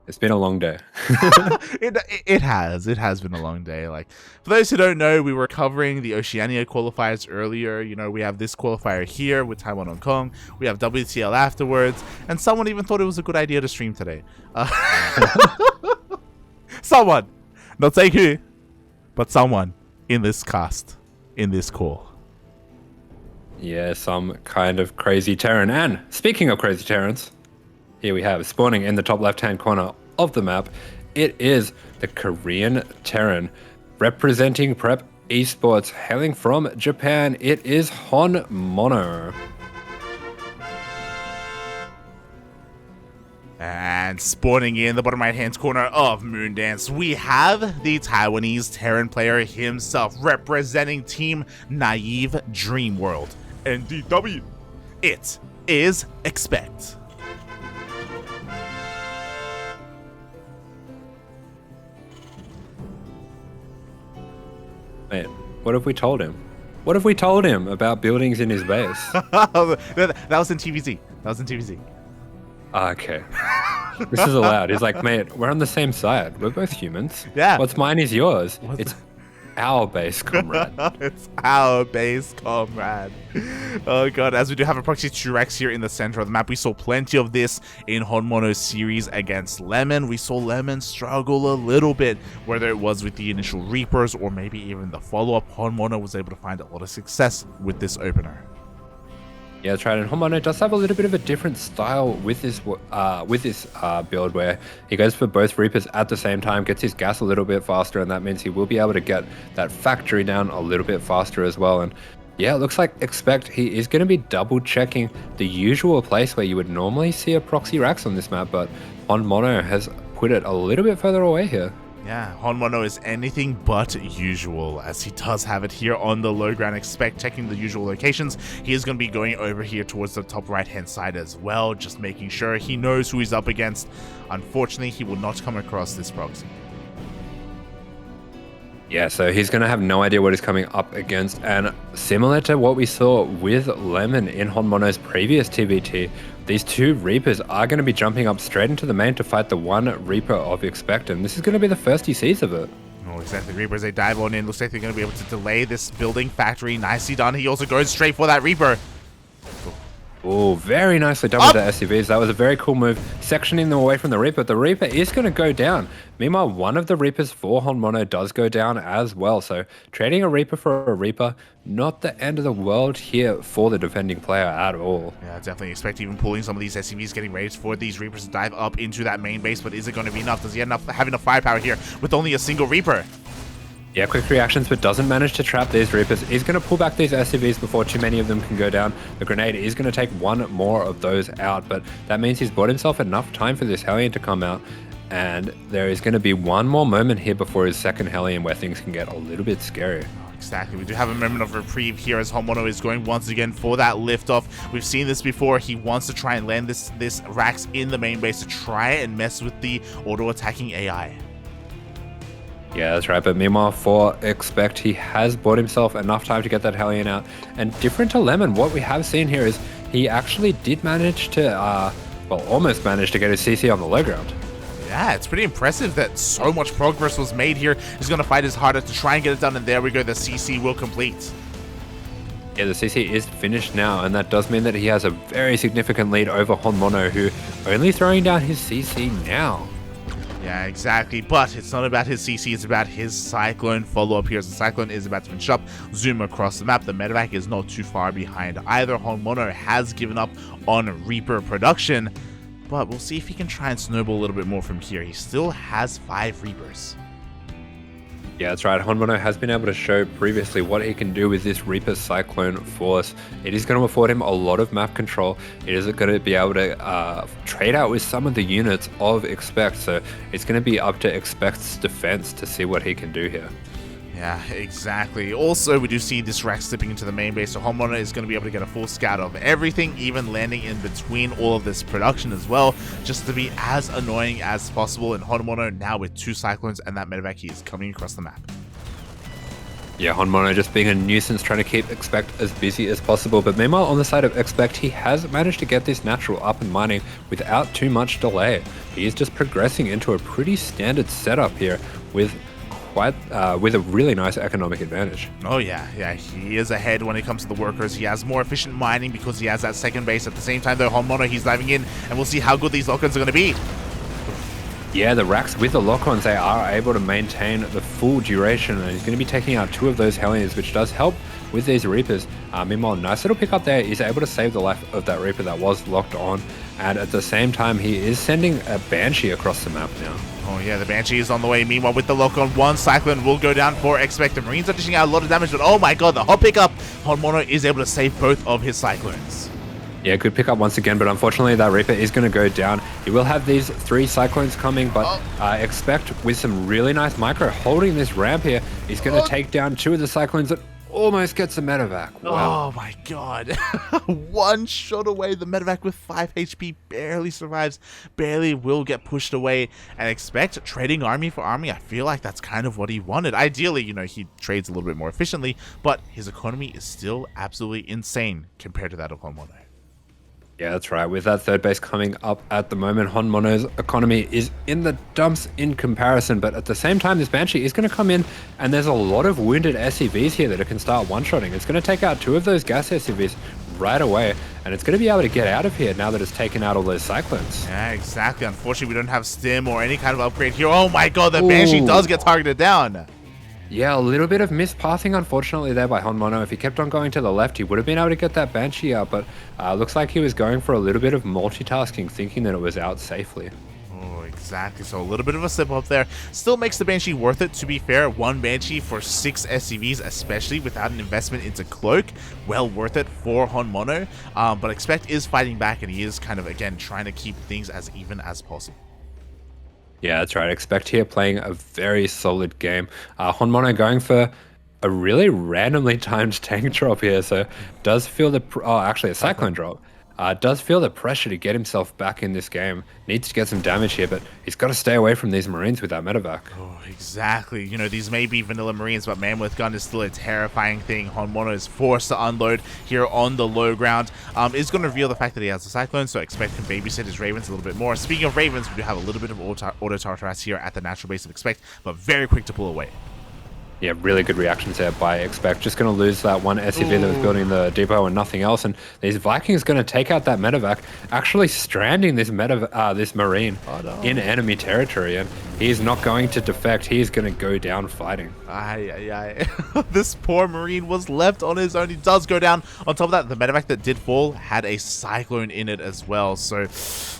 It's been a long day. It has been a long day. Like, for those who don't know, we were covering the Oceania qualifiers earlier. You know, we have this qualifier here with Taiwan, Hong Kong. We have WTL afterwards, and someone even thought it was a good idea to stream today. Someone, not saying who, but someone in this cast, in this call. Yeah, some kind of crazy Terran. And speaking of crazy Terrans, here we have spawning in the top left-hand corner of the map. It is the Korean Terran representing Prep Esports, hailing from Japan. It is HonMonO. And spawning in the bottom right-hand corner of Moondance, we have the Taiwanese Terran player himself representing Team Naive Dream World. NDW. It is ExpecT. Mate, what have we told him? What have we told him about buildings in his base? That was in TvT. That was in TvT. Okay. This is allowed. He's like, mate, we're on the same side. We're both humans. Yeah. What's mine is yours. It's our base, comrade. It's our base, comrade. Oh god, as we do have a proxy TWHK here in the center of the map. We saw plenty of this in HonMonO's series against Lemon. We saw Lemon struggle a little bit, whether it was with the initial Reapers or maybe even the follow-up. HonMonO was able to find a lot of success with this opener. Yeah, that's right. And HonMonO does have a little bit of a different style with this build, where he goes for both Reapers at the same time, gets his gas a little bit faster, and that means he will be able to get that factory down a little bit faster as well. And yeah, it looks like ExpecT, he is going to be double checking the usual place where you would normally see a proxy racks on this map, but HonMonO has put it a little bit further away here. Yeah, HonMonO is anything but usual, as he does have it here on the low ground. ExpecT checking the usual locations. He is going to be going over here towards the top right hand side as well, just making sure he knows who he's up against. Unfortunately, he will not come across this proxy. Yeah, so he's going to have no idea what he's coming up against, and similar to what we saw with Lemon in HonMonO's previous TvT, these two Reapers are going to be jumping up straight into the main to fight the one Reaper of ExpecT, and this is going to be the first he sees of it. Oh, exactly. Reapers, they dive on in. Looks like they're going to be able to delay this building factory. Nicely done. He also goes straight for that Reaper. Oh, very nicely done with the SCVs. That was a very cool move, sectioning them away from the Reaper. The Reaper is going to go down. Meanwhile, one of the Reapers for HonMonO does go down as well. So trading a Reaper for a Reaper, not the end of the world here for the defending player at all. Yeah, definitely expect even pulling some of these SCVs, getting ready for these Reapers to dive up into that main base. But is it going to be enough? Does he have enough firepower here with only a single Reaper? Yeah, quick reactions, but doesn't manage to trap these Reapers. He's going to pull back these SCVs before too many of them can go down. The grenade is going to take one more of those out, but that means he's bought himself enough time for this Hellion to come out. And there is going to be one more moment here before his second Hellion where things can get a little bit scary. Exactly. We do have a moment of reprieve here as HonMonO is going once again for that liftoff. We've seen this before. He wants to try and land this Rax in the main base to try and mess with the auto-attacking AI. Yeah, that's right. But meanwhile, for ExpecT, he has bought himself enough time to get that Hellion out. And different to Lemon, what we have seen here is he actually did manage to, well, almost managed to get his CC on the low ground. Yeah, it's pretty impressive that so much progress was made here. He's going to fight his hardest to try and get it done, and there we go. The CC will complete. Yeah, the CC is finished now, and that does mean that he has a very significant lead over HonMonO, who only throwing down his CC now. Yeah, exactly. But it's not about his CC, it's about his Cyclone follow-up here. So the Cyclone is about to finish up, zoom across the map. The medevac is not too far behind either. HonMonO has given up on Reaper production, but we'll see if he can try and snowball a little bit more from here. He still has 5 Reapers. Yeah, that's right. HonMonO has been able to show previously what he can do with this Reaper Cyclone force. It is going to afford him a lot of map control. It is going to be able to trade out with some of the units of ExpecT, so it's going to be up to ExpecT's defense to see what he can do here. Yeah, exactly. Also, we do see this rack slipping into the main base, so HonMonO is going to be able to get a full scout of everything, even landing in between all of this production as well, just to be as annoying as possible. And HonMonO now with 2 Cyclones and that medevac, he is coming across the map. Yeah, HonMonO just being a nuisance, trying to keep ExpecT as busy as possible. But meanwhile, on the side of ExpecT, he has managed to get this natural up and mining without too much delay. He is just progressing into a pretty standard setup here with with a really nice economic advantage. Oh yeah, he is ahead when it comes to the workers. He has more efficient mining because he has that second base. At the same time, though, HonMonO, he's diving in, and we'll see how good these lock-ons are going to be. Yeah, the racks with the lock-ons, they are able to maintain the full duration, and he's going to be taking out 2 of those Hellions, which does help with these Reapers. Meanwhile, nice little pick up there. He's able to save the life of that Reaper that was locked on, and at the same time, he is sending a Banshee across the map now. Oh yeah, the Banshee is on the way. Meanwhile, with the lock-on, 1 Cyclone will go down for ExpecT. The Marines are dishing out a lot of damage, but oh my god, the hot pickup! HonMonO is able to save both of his Cyclones. Yeah, good pick up once again, but unfortunately that Reaper is going to go down. He will have these 3 Cyclones coming, but ExpecT with some really nice micro holding this ramp here. He's going to take down 2 of the Cyclones that almost gets the medevac. Wow. Oh my god. 1 shot away. The medevac with 5 HP barely survives, barely will get pushed away. And ExpecT trading army for army, I feel like that's kind of what he wanted. Ideally, you know, he trades a little bit more efficiently, but his economy is still absolutely insane compared to that of HonMonO. Yeah, that's right. With that third base coming up at the moment, HonMonO's economy is in the dumps in comparison, but at the same time, this Banshee is going to come in, and there's a lot of wounded SCVs here that it can start one-shotting. It's going to take out 2 of those gas SCVs right away, and it's going to be able to get out of here now that it's taken out all those Cyclones. Yeah, exactly. Unfortunately, we don't have stim or any kind of upgrade here. Oh my god, the Banshee does get targeted down. Yeah, a little bit of mispathing, unfortunately, there by HonMonO. If he kept on going to the left, he would have been able to get that Banshee out, but looks like he was going for a little bit of multitasking, thinking that it was out safely. Oh, exactly. So a little bit of a slip up there. Still makes the Banshee worth it, to be fair. 1 Banshee for 6 SCVs, especially without an investment into Cloak. Well worth it for HonMonO. But ExpecT is fighting back, and he is kind of, again, trying to keep things as even as possible. Yeah, that's right. ExpecT here playing a very solid game. HonMonO going for a really randomly timed tank drop here, so does feel the... actually a Cyclone drop. Does feel the pressure to get himself back in this game. Needs to get some damage here, but he's got to stay away from these Marines with that medevac. Oh, exactly. You know, these may be vanilla Marines, but man with gun is still a terrifying thing. HonMonO is forced to unload here on the low ground. Is going to reveal the fact that he has a Cyclone, so ExpecT can babysit his Ravens a little bit more. Speaking of Ravens, we do have a little bit of auto-Tartaras here at the natural base of ExpecT, but very quick to pull away. Yeah, really good reactions there by ExpecT. Just going to lose that 1 SCV that was building the depot and nothing else. And these Vikings going to take out that medevac, actually stranding this this Marine in enemy territory. And he's not going to defect. He's going to go down fighting. This poor Marine was left on his own. He does go down. On top of that, the medevac that did fall had a Cyclone in it as well. So,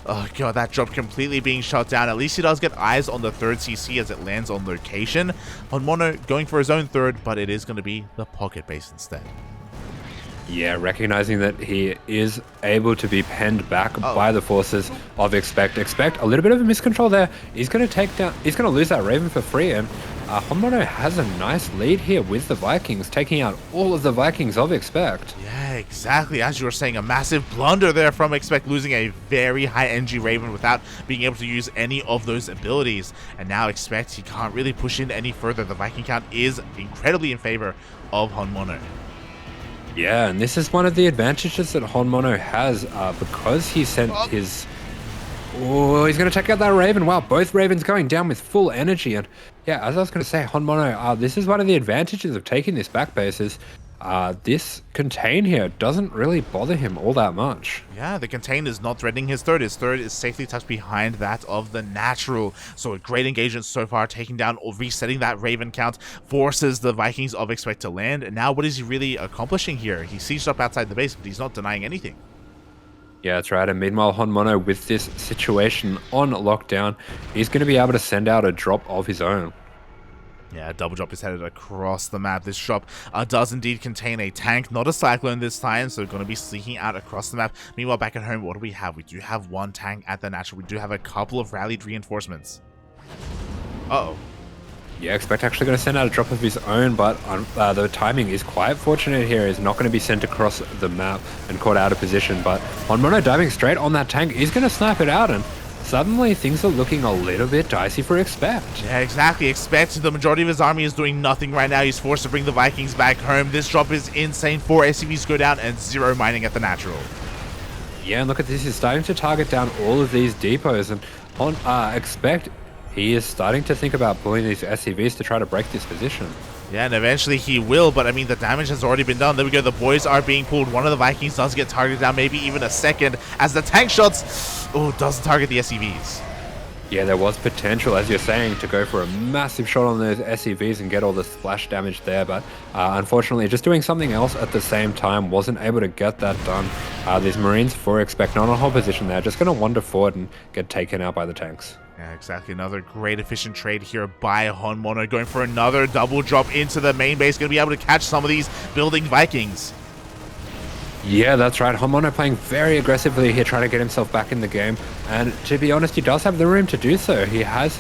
oh god, that drop completely being shot down. At least he does get eyes on the 3rd CC as it lands on location. HonMonO going for his own 3rd, but it is going to be the pocket base instead. Yeah, recognizing that he is able to be penned back by the forces of ExpecT. ExpecT, a little bit of a miscontrol there. He's going to lose that Raven for free, and HonMonO has a nice lead here with the Vikings, taking out all of the Vikings of ExpecT. Yeah, exactly. As you were saying, a massive blunder there from ExpecT, losing a very high NG Raven without being able to use any of those abilities. And now ExpecT, he can't really push in any further. The Viking count is incredibly in favor of HonMonO. Yeah, and this is one of the advantages that HonMonO has because he sent his... Oh, he's going to take out that Raven. Wow, both Ravens going down with full energy. And yeah, as I was going to say, HonMonO, this is one of the advantages of taking this back base is this contain here doesn't really bother him all that much. Yeah, the contain is not threatening his 3rd. His 3rd is safely tucked behind that of the natural. So a great engagement so far, taking down or resetting that Raven count, forces the Vikings of ExpecT to land. And now what is he really accomplishing here? He sieged up outside the base, but he's not denying anything. Yeah, that's right. And meanwhile, HonMonO, with this situation on lockdown, he's going to be able to send out a drop of his own. Yeah, double drop is headed across the map. This drop does indeed contain a tank, not a Cyclone this time, so going to be sneaking out across the map. Meanwhile, back at home, what do we have? We do have 1 tank at the natural. We do have a couple of rallied reinforcements. Uh-oh. Yeah, ExpecT actually going to send out a drop of his own, but the timing is quite fortunate here. He's not going to be sent across the map and caught out of position, but HonMonO diving straight on that tank is going to snipe it out, and suddenly things are looking a little bit dicey for ExpecT. Yeah, exactly. ExpecT, the majority of his army is doing nothing right now. He's forced to bring the Vikings back home. This drop is insane. 4 SCVs go down and 0 mining at the natural. Yeah, and look at this. He's starting to target down all of these depots. And on ExpecT, he is starting to think about pulling these SCVs to try to break this position. Yeah, and eventually he will, but I mean, the damage has already been done. There we go. The boys are being pulled. One of the Vikings does get targeted down, maybe even a second, as the tank shots, doesn't target the SCVs. Yeah, there was potential, as you're saying, to go for a massive shot on those SCVs and get all the splash damage there, but unfortunately, just doing something else at the same time wasn't able to get that done. These Marines for ExpecT not on hold position there, just going to wander forward and get taken out by the tanks. Yeah, exactly. Another great efficient trade here by HonMonO, going for another double drop into the main base. Going to be able to catch some of these building Vikings. Yeah, that's right. HonMonO playing very aggressively here, trying to get himself back in the game. And to be honest, he does have the room to do so. He has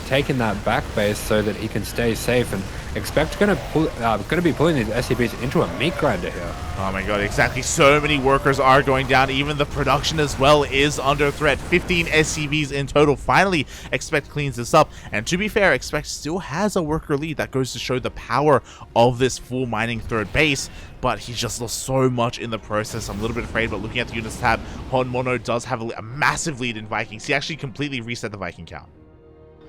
taken that back base so that he can stay safe. And ExpecT going to be pulling these SCVs into a meat grinder here. Oh my god, exactly. So many workers are going down. Even the production as well is under threat. 15 SCVs in total. Finally, ExpecT cleans this up. And to be fair, ExpecT still has a worker lead. That goes to show the power of this full mining third base. But he just lost so much in the process. I'm a little bit afraid, but looking at the units tab, HonMonO does have a massive lead in Vikings. He actually completely reset the Viking count.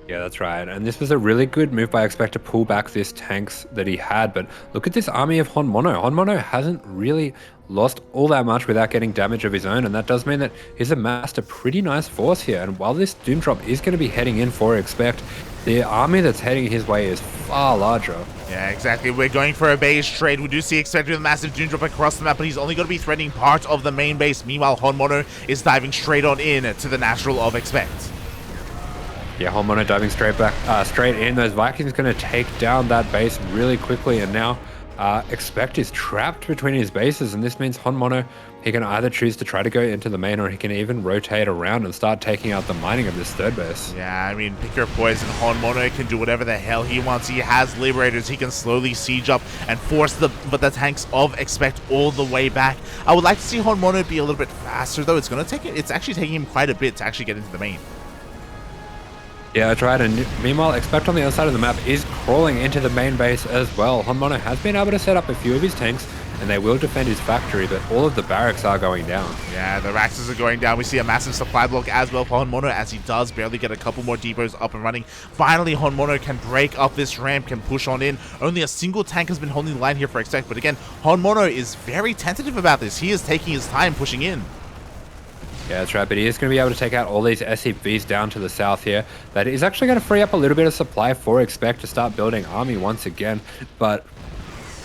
Yeah, that's right. And this was a really good move by ExpecT to pull back this tanks that he had. But look at this army of HonMonO. HonMonO hasn't really lost all that much without getting damage of his own. And that does mean that he's amassed a pretty nice force here. And while this Doom Drop is going to be heading in for ExpecT, the army that's heading his way is far larger. Yeah, exactly. We're going for a base trade. We do see ExpecT with a massive Doom Drop across the map, but he's only going to be threatening part of the main base. Meanwhile, HonMonO is diving straight on in to the natural of ExpecT. Yeah, HonMonO diving straight in. Those Vikings going to take down that base really quickly, and now ExpecT is trapped between his bases, and this means HonMonO, he can either choose to try to go into the main, or he can even rotate around and start taking out the mining of this third base. Yeah, I mean, pick your poison. HonMonO can do whatever the hell he wants. He has Liberators. He can slowly siege up and force the tanks of ExpecT all the way back. I would like to see HonMonO be a little bit faster, though. It's actually taking him quite a bit to actually get into the main. Yeah, that's right. And meanwhile, ExpecT on the other side of the map is crawling into the main base as well. HonMonO has been able to set up a few of his tanks, and they will defend his factory, but all of the barracks are going down. Yeah, the Raxes are going down. We see a massive supply block as well for HonMonO, as he does barely get a couple more depots up and running. Finally, HonMonO can break up this ramp, can push on in. Only a single tank has been holding the line here for ExpecT, but again, HonMonO is very tentative about this. He is taking his time pushing in. Yeah, that's right, but he is going to be able to take out all these SCVs down to the south here. That is actually going to free up a little bit of supply for ExpecT to start building army once again, but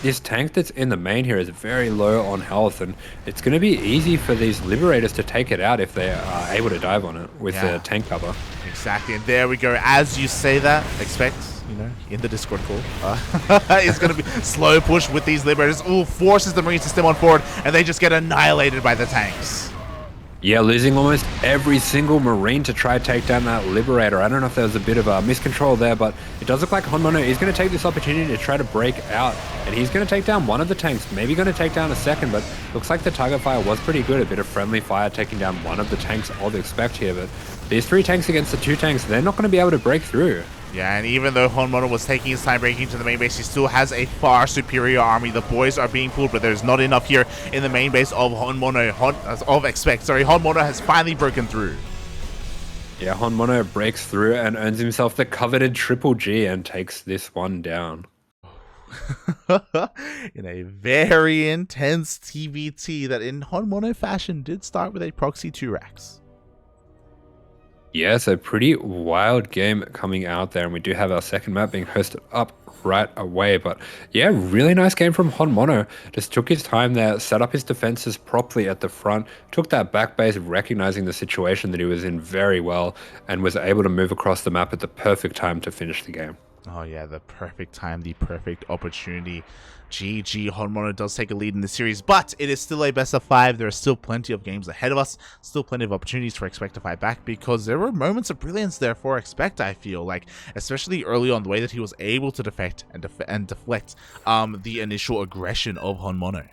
this tank that's in the main here is very low on health, and it's going to be easy for these Liberators to take it out if they are able to dive on it with the tank cover. Exactly, and there we go. As you say that, ExpecT, you know, in the Discord call, is going to be slow push with these Liberators. Ooh, forces the Marines to stem on forward, and they just get annihilated by the tanks. Yeah, losing almost every single Marine to try to take down that Liberator. I don't know if there was a bit of a miscontrol there, but it does look like HonMonO is going to take this opportunity to try to break out, and he's going to take down one of the tanks, maybe going to take down a second, but looks like the target fire was pretty good. A bit of friendly fire taking down one of the tanks of ExpecT here, but these 3 tanks against the 2 tanks, they're not going to be able to break through. Yeah, and even though HonMonO was taking his time breaking into the main base, he still has a far superior army. The boys are being pulled, but there's not enough here in the main base of ExpecT. Sorry, HonMonO has finally broken through. Yeah, HonMonO breaks through and earns himself the coveted Triple G and takes this one down. In a very intense TvT that in HonMonO fashion did start with a proxy 2 racks. Yeah, so pretty wild game coming out there, and we do have our second map being hosted up right away. But yeah, really nice game from HonMonO. Just took his time there, set up his defenses properly at the front, took that back base, recognizing the situation that he was in very well, and was able to move across the map at the perfect time to finish the game. Oh yeah, the perfect time, the perfect opportunity. GG, HonMonO does take a lead in the series, but it is still a best of 5. There are still plenty of games ahead of us, still plenty of opportunities for ExpecT to fight back, because there were moments of brilliance there for ExpecT, I feel like, especially early on, the way that he was able to defect and deflect the initial aggression of HonMonO.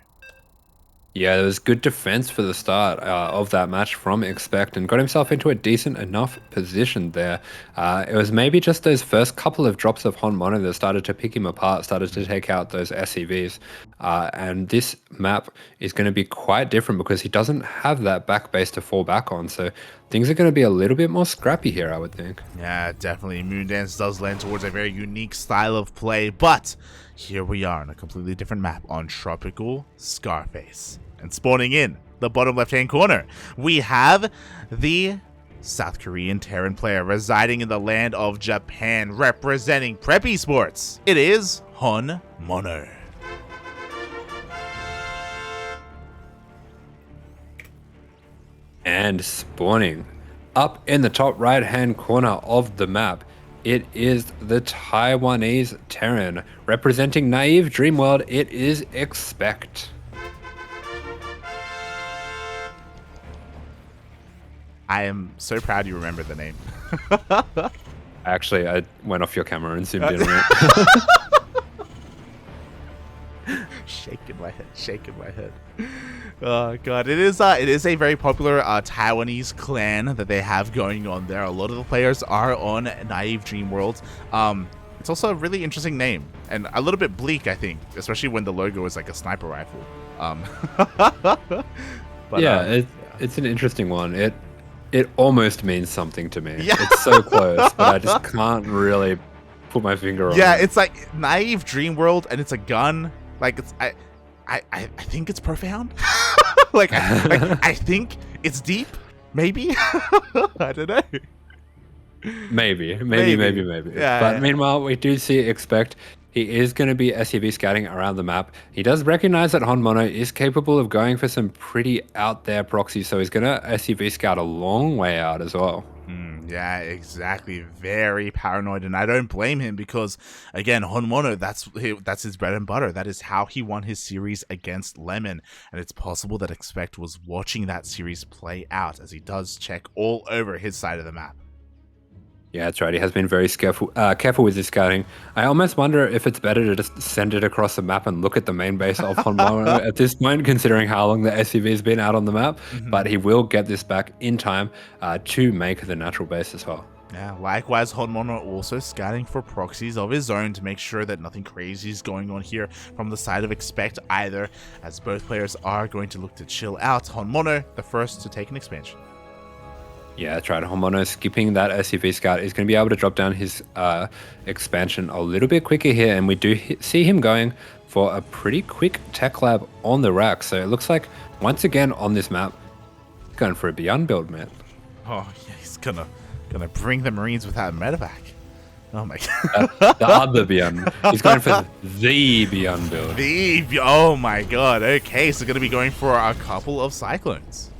Yeah, there was good defense for the start of that match from ExpecT and got himself into a decent enough position there. It was maybe just those first couple of drops of HonMonO that started to pick him apart, started to take out those SCVs. And this map is going to be quite different because he doesn't have that back base to fall back on. So things are going to be a little bit more scrappy here, I would think. Yeah, definitely. Moondance does lend towards a very unique style of play, but here we are on a completely different map on Tropical Scarface. And spawning in the bottom left-hand corner, we have the South Korean Terran player residing in the land of Japan, representing Prep Esports. It is HonMonO. And spawning up in the top right-hand corner of the map, it is the Taiwanese Terran. Representing Naive Dreamworld, it is ExpecT. I am so proud you remembered the name. Actually, I went off your camera and zoomed in on it. Shaking my head, shaking my head. Oh god, it is a very popular Taiwanese clan that they have going on there. A lot of the players are on Naive Dreamworld. It's also a really interesting name and a little bit bleak, I think, especially when the logo is like a sniper rifle. But, yeah, it's an interesting one. It almost means something to me. Yeah. It's so close, but I just can't really put my finger on it. Yeah, it's like Naive Dreamworld and it's a gun. Like it's I think it's profound. I think it's deep. Maybe. I don't know. Maybe. Yeah, But meanwhile, we do see ExpecT. He is going to be SCV scouting around the map. He does recognize that HonMonO is capable of going for some pretty out there proxies, so he's going to SCV scout a long way out as well. Yeah, exactly. Very paranoid, and I don't blame him because, again, HonMonO, that's his bread and butter. That is how he won his series against Lemon, and it's possible that ExpecT was watching that series play out as he does check all over his side of the map. Yeah, that's right. He has been very careful with his scouting. I almost wonder if it's better to just send it across the map and look at the main base of HonMonO at this point, considering how long the SCV has been out on the map. But he will get this back in time to make the natural base as well. Yeah, likewise, HonMonO also scouting for proxies of his own to make sure that nothing crazy is going on here from the side of ExpecT either, as both players are going to look to chill out. HonMonO, the first to take an expansion. Yeah, that's right. HonMonO skipping that SCV scout is going to be able to drop down his expansion a little bit quicker here, and we do see him going for a pretty quick tech lab on the rack. So it looks like once again on this map, going for a Beyond build, man. Oh yeah, he's gonna bring the Marines without medevac. Oh my god. The other Beyond. He's going for the Beyond build. Oh my god. Okay, so gonna be going for a couple of Cyclones.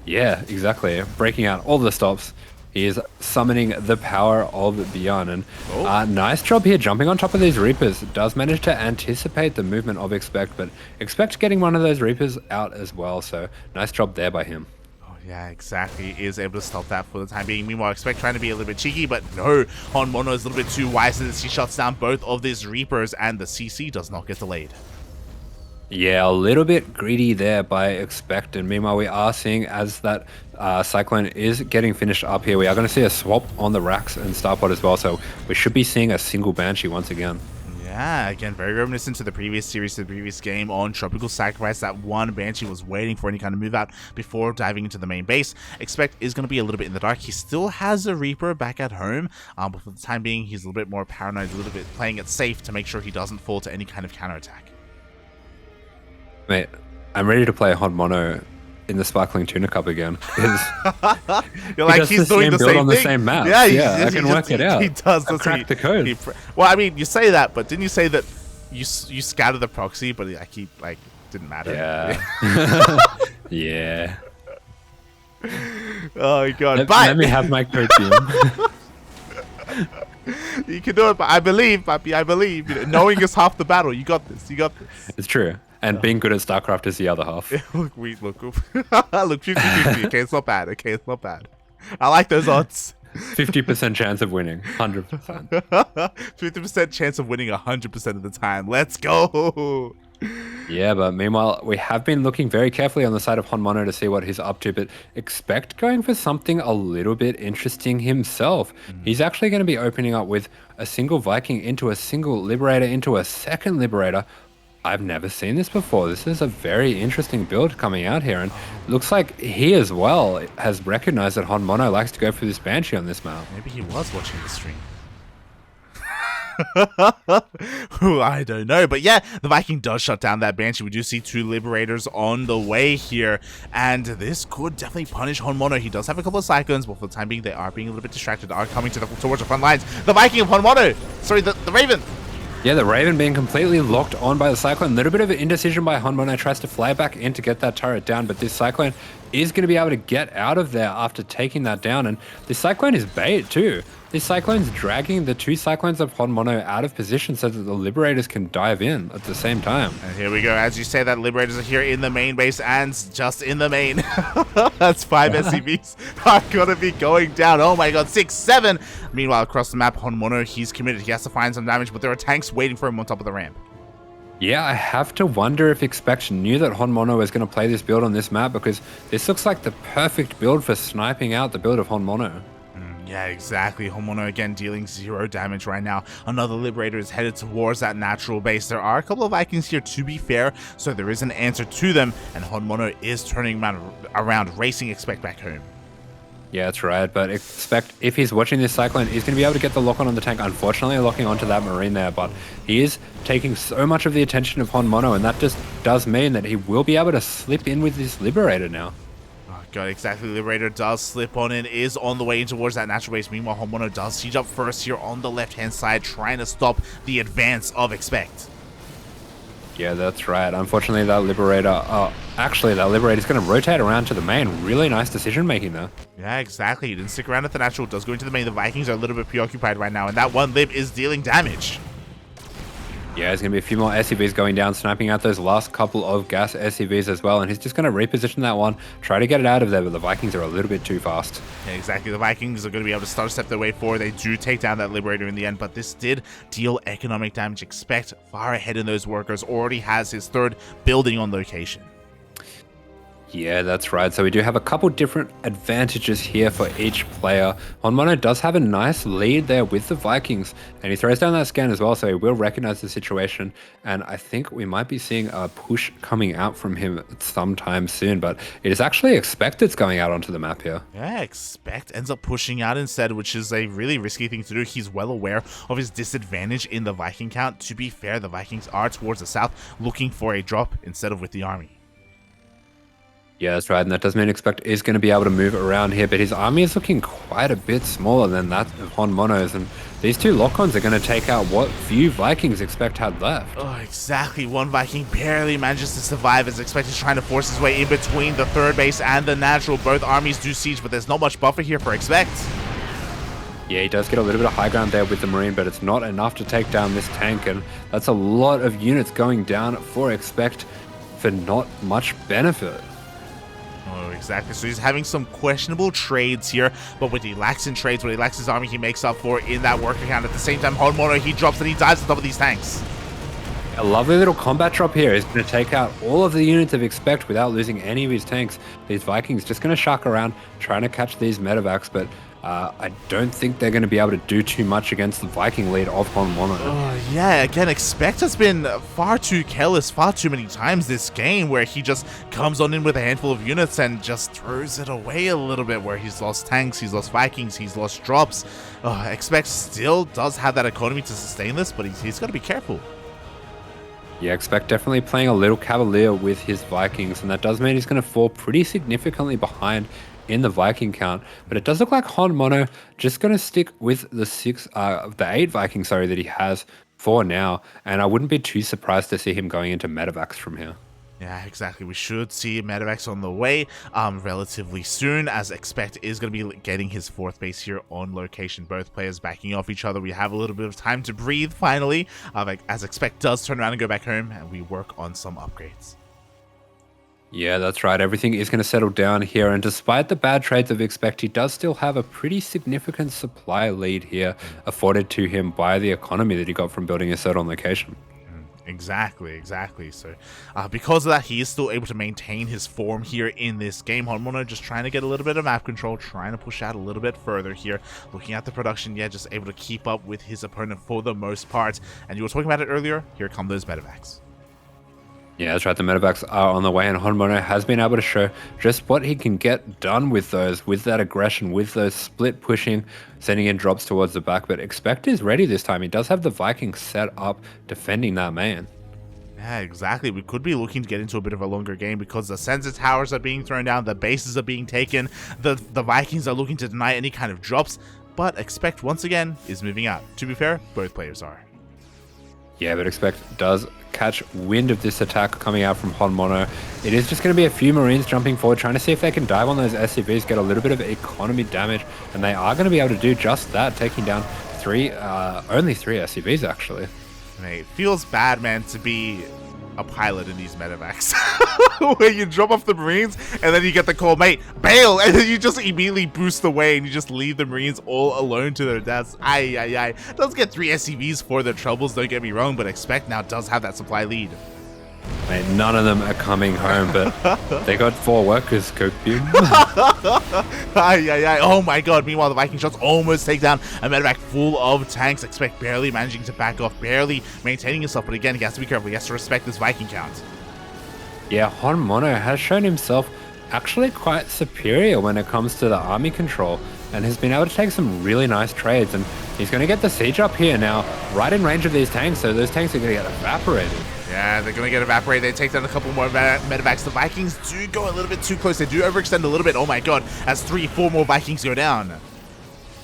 Yeah, exactly. Breaking out all the stops. He is summoning the power of Beyond. And nice job here jumping on top of these Reapers. Does manage to anticipate the movement of ExpecT, but ExpecT getting one of those Reapers out as well. So nice job there by him. Oh yeah, exactly. He is able to stop that for the time being. Meanwhile, ExpecT trying to be a little bit cheeky, but no. HonMonO is a little bit too wise as he shuts down both of these Reapers, and the CC does not get delayed. Yeah, a little bit greedy there by ExpecT, and meanwhile we are seeing as that Cyclone is getting finished up here, we are going to see a swap on the racks and Starpod as well, so we should be seeing a single Banshee once again. Yeah, again, very reminiscent to the previous series, to the previous game on Tropical Sacrifice. That one Banshee was waiting for any kind of move out before diving into the main base. ExpecT is going to be a little bit in the dark. He still has a Reaper back at home, but for the time being, he's a little bit more paranoid, a little bit playing it safe to make sure he doesn't fall to any kind of counterattack. Mate, I'm ready to play HonMonO in the Sparkling Tuna Cup again. You're like, he's doing the same on thing. The same map. Yeah, I can work it out. He does. I've cracked the code. Well, I mean, you say that, but didn't you say that you scouted the proxy, but like didn't matter? Yeah. Yeah. Oh god. Let me have my code team. You can do it, but I believe, Papi, I believe. You know, knowing is half the battle. You got this. You got this. It's true. And being good at StarCraft is the other half. look, 50-50. Okay, it's not bad. Okay, it's not bad. I like those odds. 50% chance of winning. 100%. 50% chance of winning 100% of the time. Let's go. Yeah, but meanwhile, we have been looking very carefully on the side of HonMonO to see what he's up to, but ExpecT going for something a little bit interesting himself. He's actually going to be opening up with a single Viking into a single Liberator into a second Liberator. I've never seen this before. This is a very interesting build coming out here, and looks like he as well has recognized that HonMonO likes to go for this Banshee on this map. Maybe he was watching the stream. Ooh, I don't know, but yeah, the Viking does shut down that Banshee. We do see 2 Liberators on the way here, and this could definitely punish HonMonO. He does have a couple of Cyclones, but for the time being, they are being a little bit distracted, are coming towards the front lines. The Viking of HonMonO! Sorry, the Raven! Yeah, the Raven being completely locked on by the Cyclone. A little bit of an indecision by HonMonO. Tries to fly back in to get that turret down, but this Cyclone is going to be able to get out of there after taking that down. And this Cyclone is bait too. This Cyclone's dragging the 2 Cyclones of HonMonO out of position so that the Liberators can dive in at the same time. And here we go. As you say, that Liberators are here in the main base, and just in the main. That's 5 SCVs are going to be going down. Oh my god, 6, 7. Meanwhile, across the map, HonMonO, he's committed. He has to find some damage, but there are tanks waiting for him on top of the ramp. Yeah, I have to wonder if ExpecT knew that HonMonO was going to play this build on this map, because this looks like the perfect build for sniping out the build of HonMonO. Yeah, exactly. HonMonO again dealing 0 damage right now. Another Liberator is headed towards that natural base. There are a couple of Vikings here, to be fair, so there is an answer to them, and HonMonO is turning around, racing ExpecT back home. Yeah, that's right, but ExpecT, if he's watching this Cyclone, he's going to be able to get the lock-on the tank. Unfortunately, locking onto that Marine there, but he is taking so much of the attention of HonMonO, and that just does mean that he will be able to slip in with this Liberator now. God, exactly. Liberator does slip on in, is on the way in towards that natural base. Meanwhile, HonMonO does siege up first here on the left-hand side, trying to stop the advance of ExpecT. Yeah, that's right. Unfortunately, that Liberator... actually, that Liberator is going to rotate around to the main. Really nice decision-making there. Yeah, exactly. He didn't stick around at the natural. Does go into the main. The Vikings are a little bit preoccupied right now, and that one Lib is dealing damage. Yeah, there's going to be a few more SCVs going down, sniping out those last couple of gas SCVs as well, and he's just going to reposition that one, try to get it out of there, but the Vikings are a little bit too fast. Yeah, exactly. The Vikings are going to be able to start step their way forward. They do take down that Liberator in the end, but this did deal economic damage. ExpecT far ahead in those workers, already has his 3rd building on location. Yeah, that's right. So we do have a couple different advantages here for each player. HonMonO does have a nice lead there with the Vikings, and he throws down that scan as well, so he will recognize the situation, and I think we might be seeing a push coming out from him sometime soon, but it is actually ExpecT that's going out onto the map here. Yeah, ExpecT ends up pushing out instead, which is a really risky thing to do. He's well aware of his disadvantage in the Viking count. To be fair, the Vikings are towards the south looking for a drop instead of with the army. Yeah, that's right, and that does mean ExpecT is going to be able to move around here, but his army is looking quite a bit smaller than that of HonMonO's, and these 2 lock-ons are going to take out what few Vikings ExpecT had left. Oh, exactly. One Viking barely manages to survive as ExpecT is trying to force his way in between the 3rd base and the natural. Both armies do siege, but there's not much buffer here for ExpecT. Yeah, he does get a little bit of high ground there with the Marine, but it's not enough to take down this tank, and that's a lot of units going down for ExpecT for not much benefit. Oh, exactly. So he's having some questionable trades here, but what he lacks in trades, what he lacks his army, he makes up for in that worker count. At the same time, HonMonO, he drops and he dives on top of these tanks. A lovely little combat drop here is going to take out all of the units of ExpecT without losing any of his tanks. These Vikings just going to shark around, trying to catch these medevacs, but I don't think they're going to be able to do too much against the Viking lead of HonMonO. Yeah, again, ExpecT has been far too careless far too many times this game, where he just comes on in with a handful of units and just throws it away a little bit, where he's lost tanks, he's lost Vikings, he's lost drops. ExpecT still does have that economy to sustain this, but he's got to be careful. Yeah, ExpecT definitely playing a little cavalier with his Vikings, and that does mean he's going to fall pretty significantly behind in the Viking count, but it does look like HonMonO just going to stick with the 8 Vikings, sorry, that he has for now, and I wouldn't be too surprised to see him going into medevacs from here. Yeah, exactly. We should see medevacs on the way relatively soon, as ExpecT is going to be getting his 4th base here on location. Both players backing off each other. We have a little bit of time to breathe finally, as ExpecT does turn around and go back home, and we work on some upgrades. Yeah, that's right. Everything is going to settle down here, and despite the bad trades of ExpecT, he does still have a pretty significant supply lead here afforded to him by the economy that he got from building a certain location. Exactly. So, because of that, he is still able to maintain his form here in this game. HonMonO just trying to get a little bit of map control, trying to push out a little bit further here. Looking at the production, yeah, just able to keep up with his opponent for the most part. And you were talking about it earlier. Here come those medevacs. Yeah, that's right. The medevacs are on the way, and HonMonO has been able to show just what he can get done with those, with that aggression, with those split pushing, sending in drops towards the back. But ExpecT is ready this time. He does have the Vikings set up, defending that main. Yeah, exactly. We could be looking to get into a bit of a longer game because the sensor towers are being thrown down, the bases are being taken, the Vikings are looking to deny any kind of drops. But ExpecT, once again, is moving out. To be fair, both players are. Yeah, but ExpecT does catch wind of this attack coming out from HonMonO. It is just going to be a few Marines jumping forward, trying to see if they can dive on those SCVs, get a little bit of economy damage, and they are going to be able to do just that, taking down only three SCVs actually. Mate, it feels bad, man, to be a pilot in these medevacs. Where you drop off the Marines and then you get the call, mate, bail, and then you just immediately boost away and you just leave the Marines all alone to their deaths. Aye. Does get 3 SCVs for their troubles, don't get me wrong, but ExpecT now does have that supply lead. Mate, none of them are coming home, but they got 4 workers, Copium. Aye. Oh my god. Meanwhile, the Viking shots almost take down a medevac full of tanks. ExpecT barely managing to back off, barely maintaining himself. But again, he has to be careful. He has to respect this Viking count. Yeah, HonMonO has shown himself actually quite superior when it comes to the army control, and has been able to take some really nice trades. And he's going to get the siege up here now, right in range of these tanks, so those tanks are going to get evaporated. Yeah, they're going to get evaporated. They take down a couple more medevacs. The Vikings do go a little bit too close. They do overextend a little bit. Oh my god, as 3-4 more Vikings go down.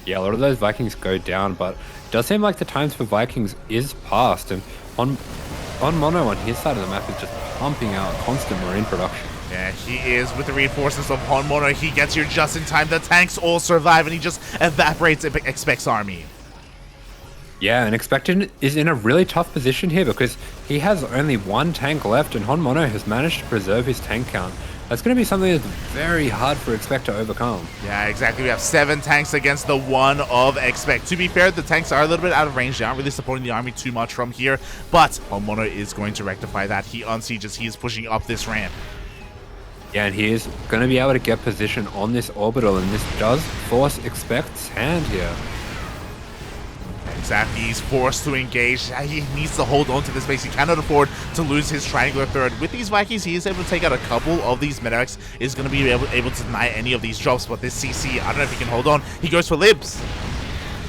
Yeah, a lot of those Vikings go down, but it does seem like the times for Vikings is past, and HonMonO on his side of the map is just pumping out constant Marine production. Yeah, he is with the reinforcements of HonMonO. He gets here just in time. The tanks all survive, and he just evaporates ExpecT's army. Yeah, and ExpecT is in a really tough position here because he has only 1 tank left, and HonMonO has managed to preserve his tank count. That's going to be something that's very hard for ExpecT to overcome. Yeah, exactly. We have 7 tanks against the 1 of ExpecT. To be fair, the tanks are a little bit out of range. They aren't really supporting the army too much from here, but HonMonO is going to rectify that. He unsieges. He is pushing up this ramp. Yeah, and he is going to be able to get position on this orbital, and this does force ExpecT's hand here. Exactly, he's forced to engage. He needs to hold on to this base. He cannot afford to lose his triangular third. With these Vikings, he is able to take out a couple of these medevacs. Is going to be able to deny any of these drops, but this CC, I don't know if he can hold on. He goes for libs.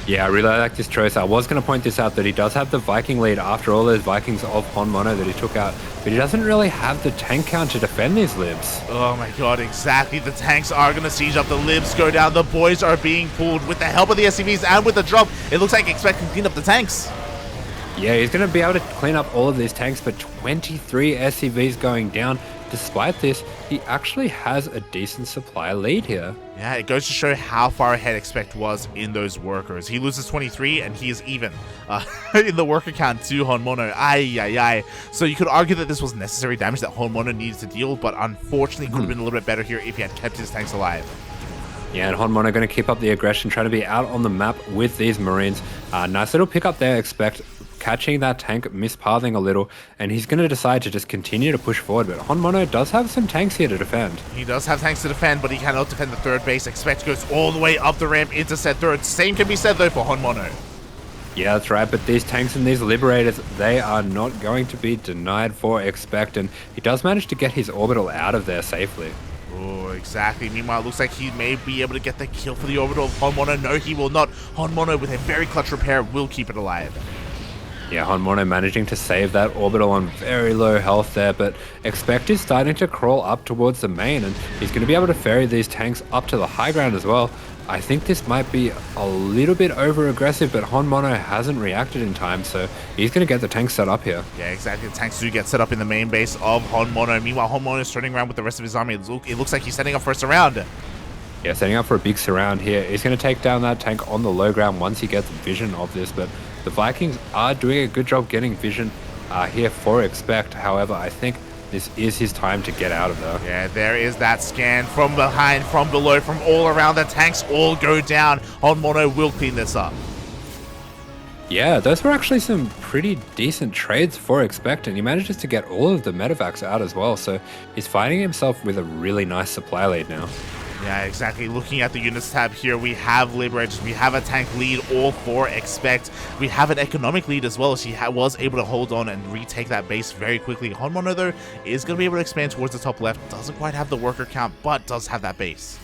Yeah, I really like this choice. I was going to point this out that he does have the Viking lead after all those Vikings of HonMonO that he took out, but he doesn't really have the tank count to defend these libs. Oh my god, exactly. The tanks are going to siege up. The libs go down. The boys are being pulled with the help of the SCVs and with the drop. It looks like ExpecT can clean up the tanks. Yeah, he's going to be able to clean up all of these tanks, but 23 SCVs going down. Despite this, he actually has a decent supply lead here. Yeah, it goes to show how far ahead ExpecT was in those workers. He loses 23 and he is even in the worker count to HonMonO. Aye. So you could argue that this was necessary damage that HonMonO needed to deal, but unfortunately could have been a little bit better here if he had kept his tanks alive. Yeah, and HonMonO going to keep up the aggression, trying to be out on the map with these Marines. Nice little pick up there, ExpecT, catching that tank, mispathing a little, and he's going to decide to just continue to push forward. But HonMonO does have some tanks here to defend. He does have tanks to defend, but he cannot defend the third base. ExpecT goes all the way up the ramp into said third. Same can be said, though, for HonMonO. Yeah, that's right, but these tanks and these Liberators, they are not going to be denied for ExpecT, and he does manage to get his orbital out of there safely. Oh, exactly. Meanwhile, it looks like he may be able to get the kill for the orbital of HonMonO. No, he will not. HonMonO, with a very clutch repair, will keep it alive. Yeah, HonMonO managing to save that orbital on very low health there, but ExpecT is starting to crawl up towards the main, and he's going to be able to ferry these tanks up to the high ground as well. I think this might be a little bit over-aggressive, but HonMonO hasn't reacted in time, so he's going to get the tanks set up here. Yeah, exactly. The tanks do get set up in the main base of HonMonO. Meanwhile, HonMonO is turning around with the rest of his army. It looks like he's setting up for a surround. Yeah, setting up for a big surround here. He's going to take down that tank on the low ground once he gets vision of this, but the Vikings are doing a good job getting vision here for ExpecT. However, I think this is his time to get out of there. Yeah, there is that scan from behind, from below, from all around. The tanks all go down. HonMonO will clean this up. Yeah, those were actually some pretty decent trades for ExpecT, and he manages to get all of the medevacs out as well, so he's finding himself with a really nice supply lead now. Yeah, exactly. Looking at the units tab here, we have Liberators, we have a tank lead, all for ExpecT. We have an economic lead as well, as he was able to hold on and retake that base very quickly. HonMonO, though, is going to be able to expand towards the top left. Doesn't quite have the worker count, but does have that base.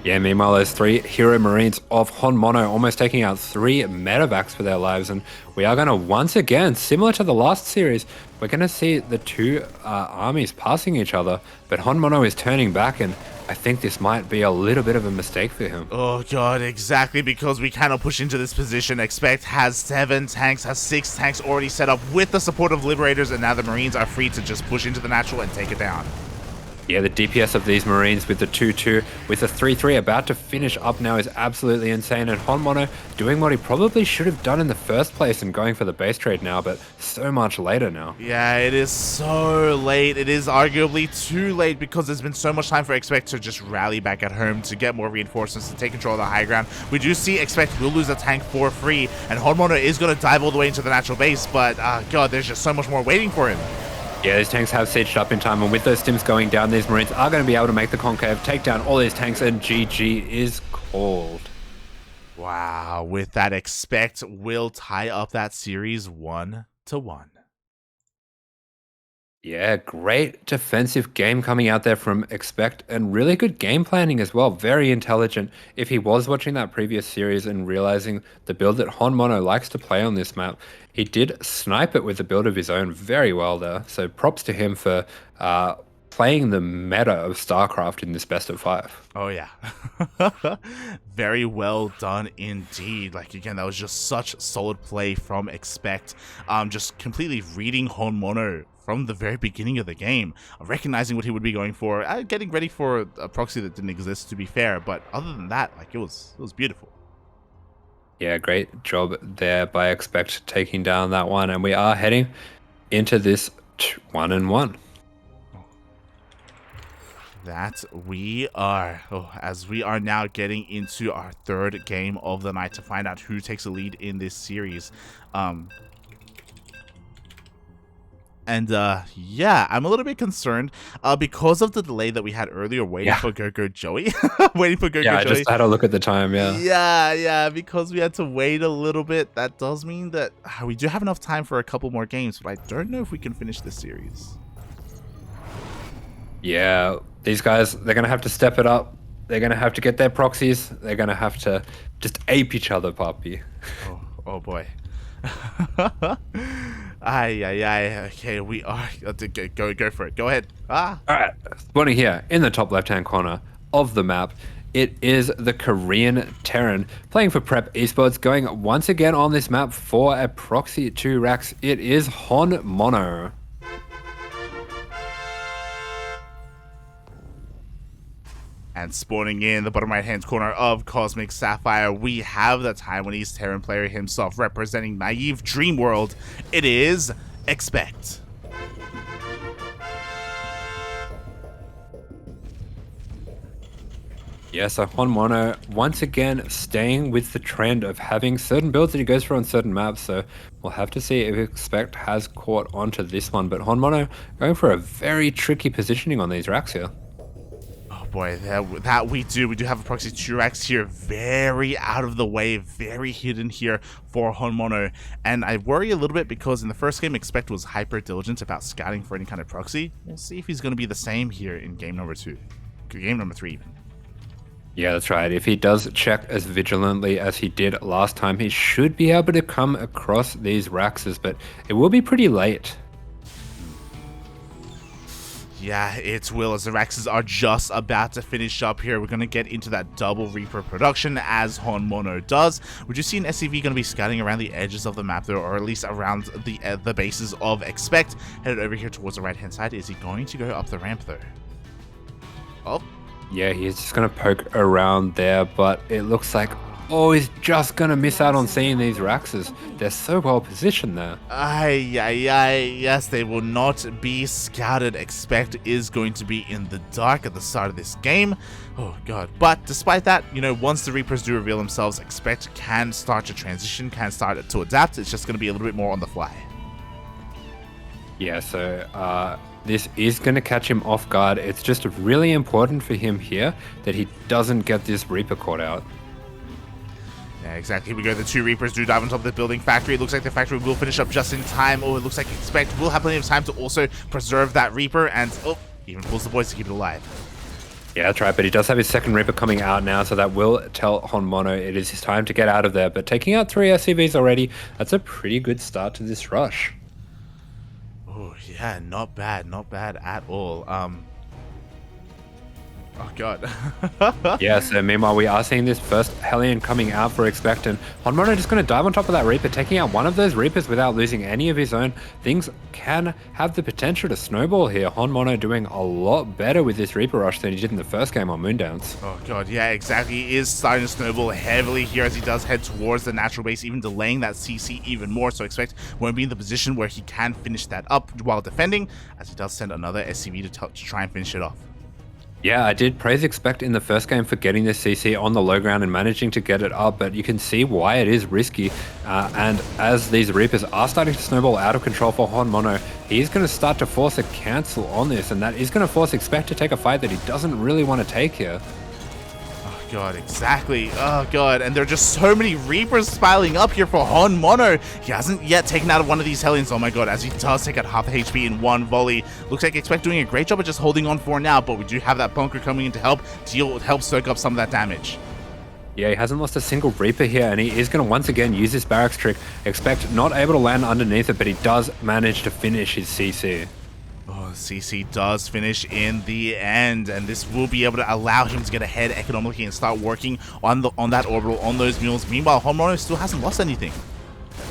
Yeah, meanwhile, those 3 Hero Marines of HonMonO almost taking out 3 medevacs for their lives, and we are going to once again, similar to the last series, we're going to see the 2 armies passing each other, but HonMonO is turning back, and I think this might be a little bit of a mistake for him. Oh god, exactly, because we cannot push into this position. ExpecT has 7 tanks, has 6 tanks already set up with the support of Liberators, and now the Marines are free to just push into the natural and take it down. Yeah, the DPS of these Marines with the 2-2, with the 3-3 about to finish up now is absolutely insane, and HonMonO doing what he probably should have done in the first place and going for the base trade now, but so much later now. Yeah, it is so late. It is arguably too late because there's been so much time for ExpecT to just rally back at home to get more reinforcements, to take control of the high ground. We do see ExpecT will lose a tank for free, and HonMonO is going to dive all the way into the natural base, but god, there's just so much more waiting for him. Yeah, these tanks have sieged up in time, and with those stims going down, these Marines are going to be able to make the concave, take down all these tanks, and GG is called. Wow, with that, ExpecT will tie up that series 1-1. Yeah, great defensive game coming out there from ExpecT, and really good game planning as well. Very intelligent. If he was watching that previous series and realizing the build that HonMonO likes to play on this map, he did snipe it with a build of his own very well there. So props to him for playing the meta of StarCraft in this best of 5. Oh yeah. Very well done indeed. Like, again, that was just such solid play from ExpecT. Just completely reading HonMonO from the very beginning of the game, recognizing what he would be going for, getting ready for a proxy that didn't exist, to be fair, but other than that, like, it was beautiful. Yeah, great job there by ExpecT taking down that one, and we are heading into this 1-1. That we are, as we are now getting into our 3rd game of the night to find out who takes the lead in this series. Yeah, I'm a little bit concerned because of the delay that we had earlier waiting for Go Joey. Waiting for Go Joey. Yeah, I just had a look at the time, Yeah, because we had to wait a little bit. That does mean that we do have enough time for a couple more games, but I don't know if we can finish this series. Yeah, these guys, they're going to have to step it up. They're going to have to get their proxies. They're going to have to just ape each other, puppy. Oh boy. Okay, we are go for it. Go ahead. All right, spawning here in the top left-hand corner of the map, it is the Korean Terran playing for Prep Esports, going once again on this map for a proxy 2 racks. It is HonMonO. And spawning in the bottom right-hand corner of Cosmic Sapphire, we have the Taiwanese Terran player himself representing Naive Dream World. It is ExpecT. Yeah, so HonMonO once again staying with the trend of having certain builds that he goes for on certain maps, so we'll have to see if ExpecT has caught onto this one, but HonMonO going for a very tricky positioning on these racks here. Boy, that we do have a proxy 2 racks here, very out of the way, very hidden here for HonMonO, and I worry a little bit because in the first game ExpecT was hyper diligent about scouting for any kind of proxy. We'll see if he's going to be the same here in game number 3 even. Yeah, that's right. If he does check as vigilantly as he did last time, he should be able to come across these raxes, but it will be pretty late. Yeah, it will, as the Raxes are just about to finish up here. We're going to get into that double Reaper production as HonMonO does. Would you see an SCV going to be scouting around the edges of the map though, or at least around the bases of ExpecT? Headed over here towards the right-hand side. Is he going to go up the ramp though? Oh. Yeah, he's just going to poke around there, but it looks like Oh, he's just gonna miss out on seeing these Raxes. They're so well positioned there. Yes, they will not be scouted. ExpecT is going to be in the dark at the start of this game. Oh god. But despite that, you know, once the Reapers do reveal themselves, ExpecT can start to transition, can start to adapt. It's just going to be a little bit more on the fly. Yeah, so this is going to catch him off guard. It's just really important for him here that he doesn't get this Reaper caught out. Yeah, exactly. Here we go. The two Reapers do dive on top of the building factory. It looks like the factory will finish up just in time. Oh, it looks like ExpecT will have plenty of time to also preserve that Reaper, and even pulls the boys to keep it alive. Yeah, that's right, but he does have his second Reaper coming out now, so that will tell HonMonO it is his time to get out of there. But taking out 3 SCVs already, that's a pretty good start to this rush. Oh, yeah, not bad at all. Oh god. Yeah, so meanwhile we are seeing this first Hellion coming out for ExpecT, and HonMonO just going to dive on top of that Reaper, taking out one of those Reapers without losing any of his own. Things can have the potential to snowball here. HonMonO doing a lot better with this Reaper rush than he did in the first game on Moondance. Oh god, yeah, exactly. He is starting to snowball heavily here as he does head towards the natural base, even delaying that CC even more, so ExpecT won't be in the position where he can finish that up while defending, as he does send another SCV to try and finish it off. Yeah, I did praise ExpecT in the first game for getting this CC on the low ground and managing to get it up, but you can see why it is risky. And as these Reapers are starting to snowball out of control for HonMonO, he's going to start to force a cancel on this, and that is going to force ExpecT to take a fight that he doesn't really want to take here. Oh god, exactly. Oh god, and there are just so many Reapers piling up here for HonMonO. He hasn't yet taken out one of these Hellions. Oh my god, as he does take out half the HP in one volley. Looks like ExpecT doing a great job of just holding on for now, but we do have that bunker coming in to help soak up some of that damage. Yeah, he hasn't lost a single Reaper here, and he is going to once again use this barracks trick. ExpecT not able to land underneath it, but he does manage to finish his CC. Oh, CC does finish in the end, and this will be able to allow him to get ahead economically and start working on that orbital, on those mules. Meanwhile, HonMonO still hasn't lost anything.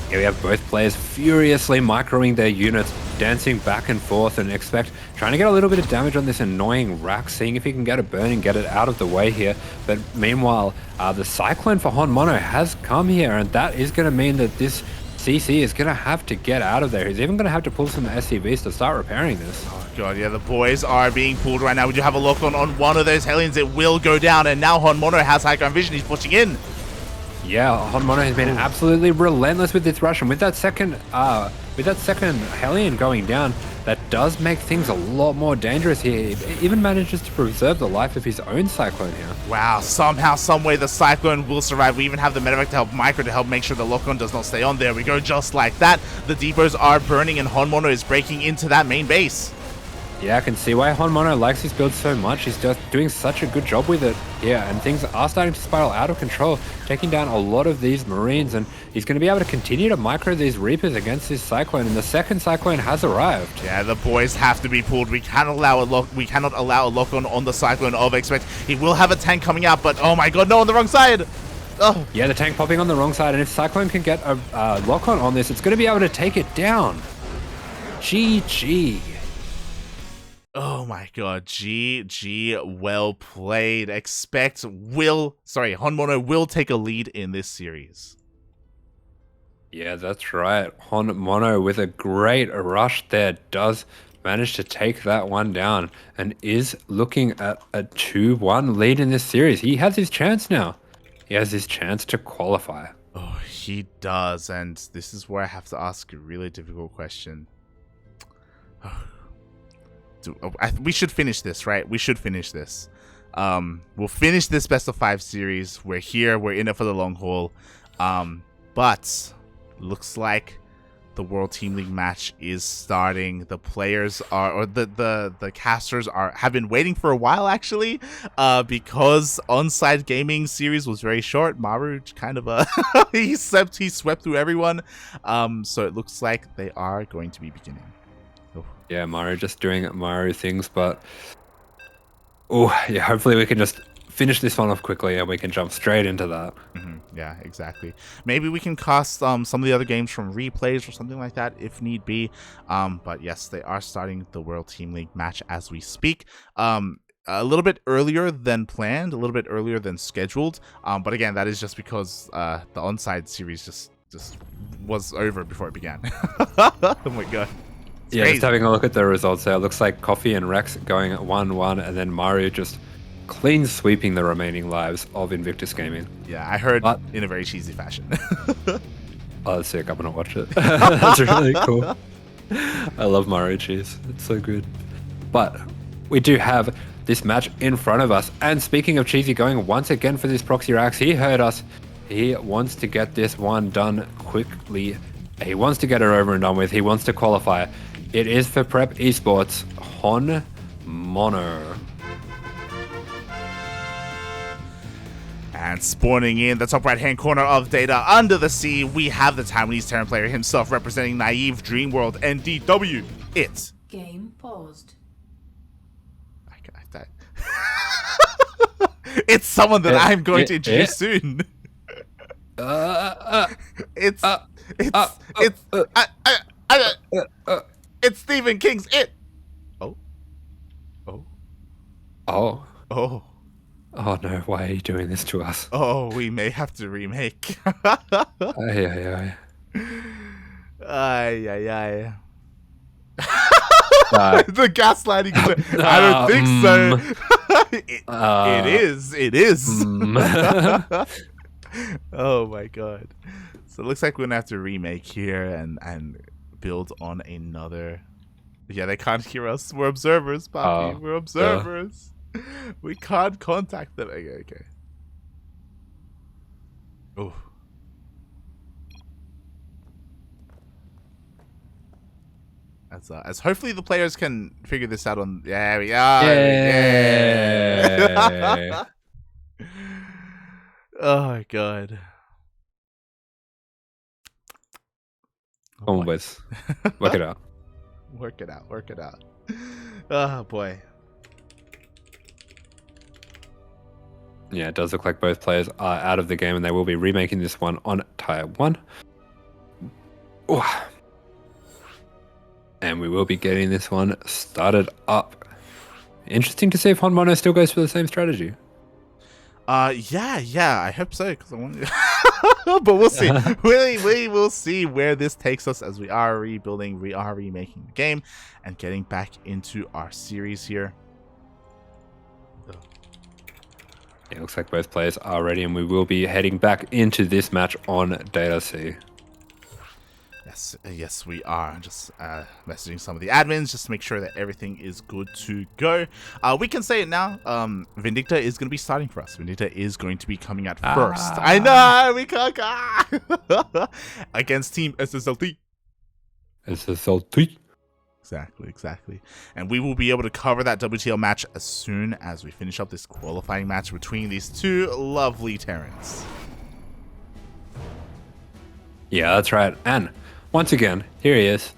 Yeah, we have both players furiously microing their units, dancing back and forth, and ExpecT trying to get a little bit of damage on this annoying rack, seeing if he can get a burn and get it out of the way here. But meanwhile, the Cyclone for HonMonO has come here, and that is going to mean that this CC is going to have to get out of there. He's even going to have to pull some SCVs to start repairing this. Oh god, yeah, the boys are being pulled right now. We do have a lock on one of those Hellions. It will go down, and now HonMonO has high ground vision. He's pushing in. Yeah, HonMonO has been absolutely relentless with this rush, and with that second Hellion going down, that does make things a lot more dangerous here. He even manages to preserve the life of his own Cyclone here. Wow, somehow, someway, the Cyclone will survive. We even have the medevac to help Micro to help make sure the lock-on does not stay on. There we go, just like that. The depots are burning, and HonMonO is breaking into that main base. Yeah, I can see why HonMonO likes his build so much. He's just doing such a good job with it. Yeah, and things are starting to spiral out of control, taking down a lot of these Marines, and he's going to be able to continue to micro these Reapers against this Cyclone, and the second Cyclone has arrived. Yeah, the boys have to be pulled. We cannot allow a lock on the Cyclone of ExpecT. He will have a tank coming out, but oh my god, no, on the wrong side. Oh. Yeah, the tank popping on the wrong side, and if Cyclone can get a lock on this, it's going to be able to take it down. GG. Oh my god, GG, well played. HonMonO will take a lead in this series. Yeah, that's right. HonMonO with a great rush there does manage to take that one down and is looking at a 2-1 lead in this series. He has his chance now. He has his chance to qualify. Oh, he does, and this is where I have to ask a really difficult question. We should finish this, right? We should finish this. We'll finish this best of 5 series. We're here. We're in it for the long haul. But looks like the World Team League match is starting. The players are, or the casters have been waiting for a while actually, because On-Site Gaming series was very short. Maru kind of he swept through everyone. So it looks like they are going to be beginning. Yeah, Maru just doing Maru things, but yeah, hopefully we can just finish this one off quickly and we can jump straight into that. Yeah, exactly. Maybe we can cast some of the other games from replays or something like that if need be. But yes, they are starting the World Team League match as we speak. a little bit earlier than planned, a little bit earlier than scheduled. But again, that is just because the onside series just was over before it began. Oh my god. It's yeah, crazy. just having a look at the results there. It looks like Coffee and Rex going at 1-1, and then Mario just clean sweeping the remaining lives of Invictus Gaming. Yeah, I heard But- in a very cheesy fashion. Oh, that's sick. I'm gonna watch it. That's really cool. I love Mario Cheese. It's so good. But we do have this match in front of us. And speaking of Cheesy going once again for this proxy racks, he heard us. He wants to get this one done quickly. He wants to get it over and done with. He wants to qualify. It is for Prep Esports, HonMonO. And spawning in the top right-hand corner of data under the sea, we have the Taiwanese Terran player himself representing Naive Dreamworld NDW. It's Game paused. it's someone that I'm going to introduce soon. It's Stephen King's It. Oh no, why are you doing this to us? Oh, we may have to remake. Ay. Ay. The gaslighting. I don't think so. It is. Oh my god. So it looks like we're gonna have to remake here and build on another. Yeah, they can't hear us. We're observers, Poppy. We're observers. We can't contact them. Okay. Oh. As hopefully the players can figure this out on. There we are. Yeah. Oh my god. Come on, boys. Work it out. Work it out. Oh boy. Yeah, it does look like both players are out of the game, and they will be remaking this one on Taiwan. Ooh. And we will be getting this one started up. Interesting to see if HonMonO still goes for the same strategy. Yeah, I hope so. Cause I want but we'll see. we will see where this takes us as we are rebuilding, we are remaking the game, and getting back into our series here. It looks like both players are ready, and we will be heading back into this match on Data C. Yes, we are. Just messaging some of the admins just to make sure that everything is good to go. We can say it now. Vindicta is going to be starting for us. Vindicta is going to be coming out first. I know, we can't. Against Team SSLT. SSLT. Exactly. And we will be able to cover that WTL match as soon as we finish up this qualifying match between these two lovely Terrans. Yeah, that's right. And once again, here he is.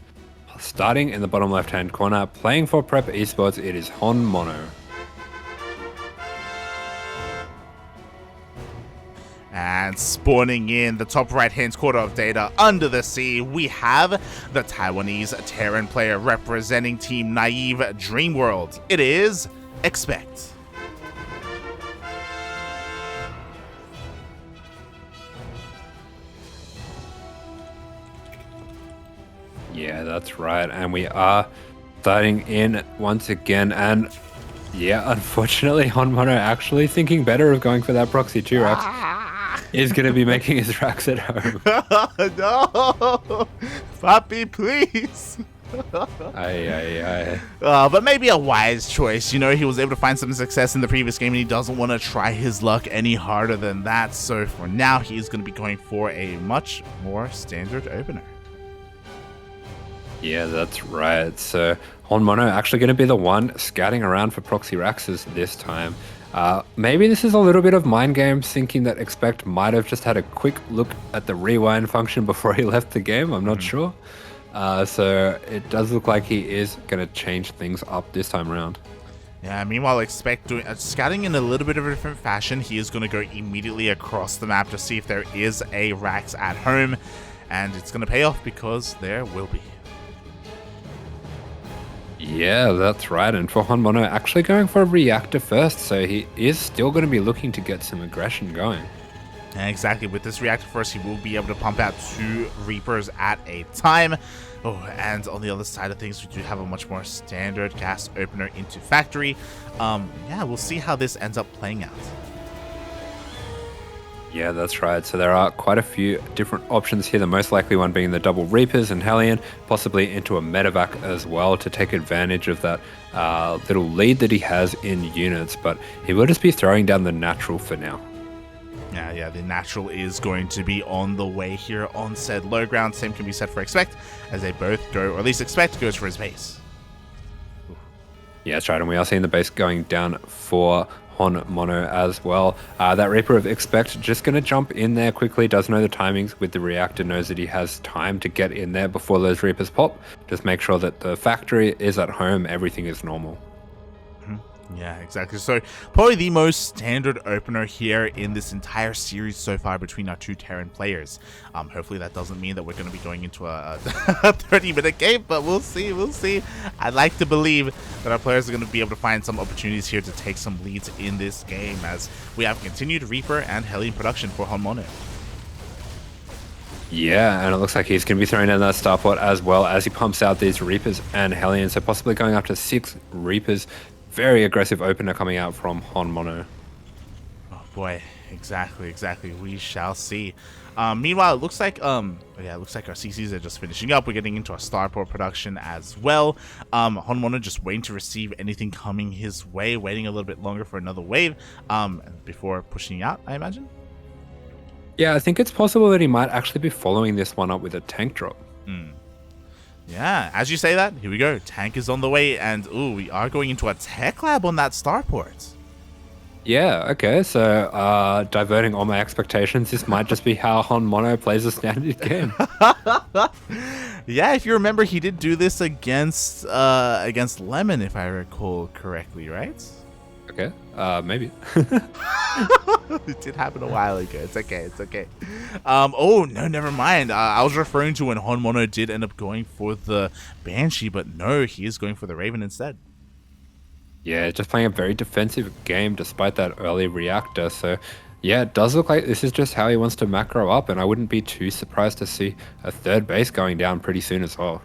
Starting in the bottom left-hand corner, playing for Prep Esports, it is HonMonO. And spawning in the top right-hand corner of data under the sea, we have the Taiwanese Terran player representing Team Naive Dreamworld. It is ExpecT. Yeah, that's right. And we are starting in once again. And yeah, unfortunately, HonMonO actually thinking better of going for that proxy 2 racks. Is going to be making his racks at home. No! Poppy, please! Aye. But maybe a wise choice. You know, he was able to find some success in the previous game, and he doesn't want to try his luck any harder than that. So for now, he's going to be going for a much more standard opener. Yeah, that's right. So HonMonO actually going to be the one scouting around for proxy racks this time. Maybe this is a little bit of mind games, thinking that ExpecT might have just had a quick look at the rewind function before he left the game. I'm not sure. So it does look like he is going to change things up this time around. Yeah, meanwhile, ExpecT doing scouting in a little bit of a different fashion. He is going to go immediately across the map to see if there is a racks at home. And it's going to pay off because there will be. Yeah, that's right. And for HonMonO, actually going for a reactor first, so he is still going to be looking to get some aggression going. And exactly, with this reactor first, he will be able to pump out 2 Reapers at a time. Oh, and on the other side of things, we do have a much more standard gas opener into factory. Yeah, we'll see how this ends up playing out. Yeah, that's right. So there are quite a few different options here. The most likely one being the double Reapers and Hellion, possibly into a medevac as well to take advantage of that little lead that he has in units. But he will just be throwing down the natural for now. Yeah, the natural is going to be on the way here on said low ground. Same can be said for ExpecT, as they both go, or at least ExpecT goes for his base. Yeah, that's right. And we are seeing the base going down for HonMonO as well. That Reaper of ExpecT just going to jump in there quickly, does know the timings with the reactor, knows that he has time to get in there before those Reapers pop. Just make sure that the factory is at home, everything is normal. Yeah, exactly. So probably the most standard opener here in this entire series so far between our 2 Terran players. Hopefully that doesn't mean that we're going to be going into a 30-minute game, but we'll see. I'd like to believe that our players are going to be able to find some opportunities here to take some leads in this game, as we have continued Reaper and Hellion production for HonMonO. Yeah, and it looks like he's going to be throwing in that starport as well as he pumps out these Reapers and Hellions, so possibly going up to 6 Reapers. Very aggressive opener coming out from HonMonO. Oh boy, exactly. We shall see. Meanwhile, it looks like it looks like our CCs are just finishing up. We're getting into our starport production as well. HonMonO just waiting to receive anything coming his way, waiting a little bit longer for another wave before pushing out, I imagine. Yeah, I think it's possible that he might actually be following this one up with a tank drop. Yeah, as you say that, here we go. Tank is on the way, and we are going into a tech lab on that starport. Yeah, okay, so diverting all my expectations, this might just be how HonMonO plays a standard game. Yeah, if you remember, he did do this against Lemon, if I recall correctly, right? Okay, maybe. It did happen a while ago. It's okay. Oh, no, never mind. I was referring to when HonMonO did end up going for the Banshee, but no, he is going for the Raven instead. Yeah, just playing a very defensive game despite that early reactor. So, yeah, it does look like this is just how he wants to macro up, and I wouldn't be too surprised to see a 3rd base going down pretty soon as well.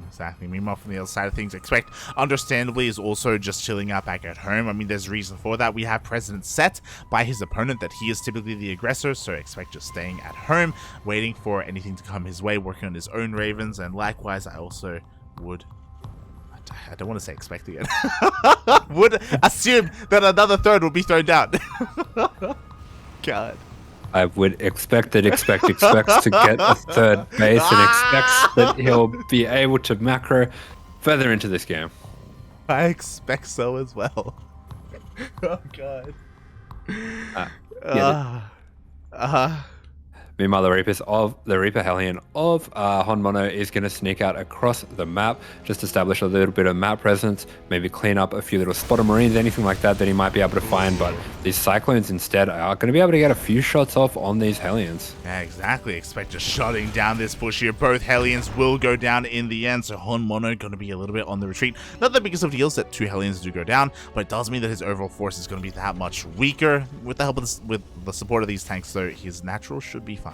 Exactly. Meanwhile, from the other side of things, ExpecT, understandably, is also just chilling out back at home. I mean, there's reason for that. We have precedent set by his opponent that he is typically the aggressor, so ExpecT just staying at home, waiting for anything to come his way, working on his own Ravens, and likewise, I also would... I don't want to say ExpecT again. Would assume that another 3rd will be thrown down. God. I would expect that ExpecT expects to get a 3rd base and expects that he'll be able to macro further into this game. I expect so as well. Oh, God. Meanwhile, the Reaper Hellion of HonMonO is going to sneak out across the map, just establish a little bit of map presence, maybe clean up a few little spotter marines, anything like that he might be able to find. But these Cyclones instead are going to be able to get a few shots off on these Hellions. Yeah, exactly. ExpecT just shutting down this push here. Both Hellions will go down in the end, so HonMonO going to be a little bit on the retreat. Not the biggest of deals that 2 Hellions do go down, but it does mean that his overall force is going to be that much weaker. With the help of with the support of these tanks, though, his natural should be fine.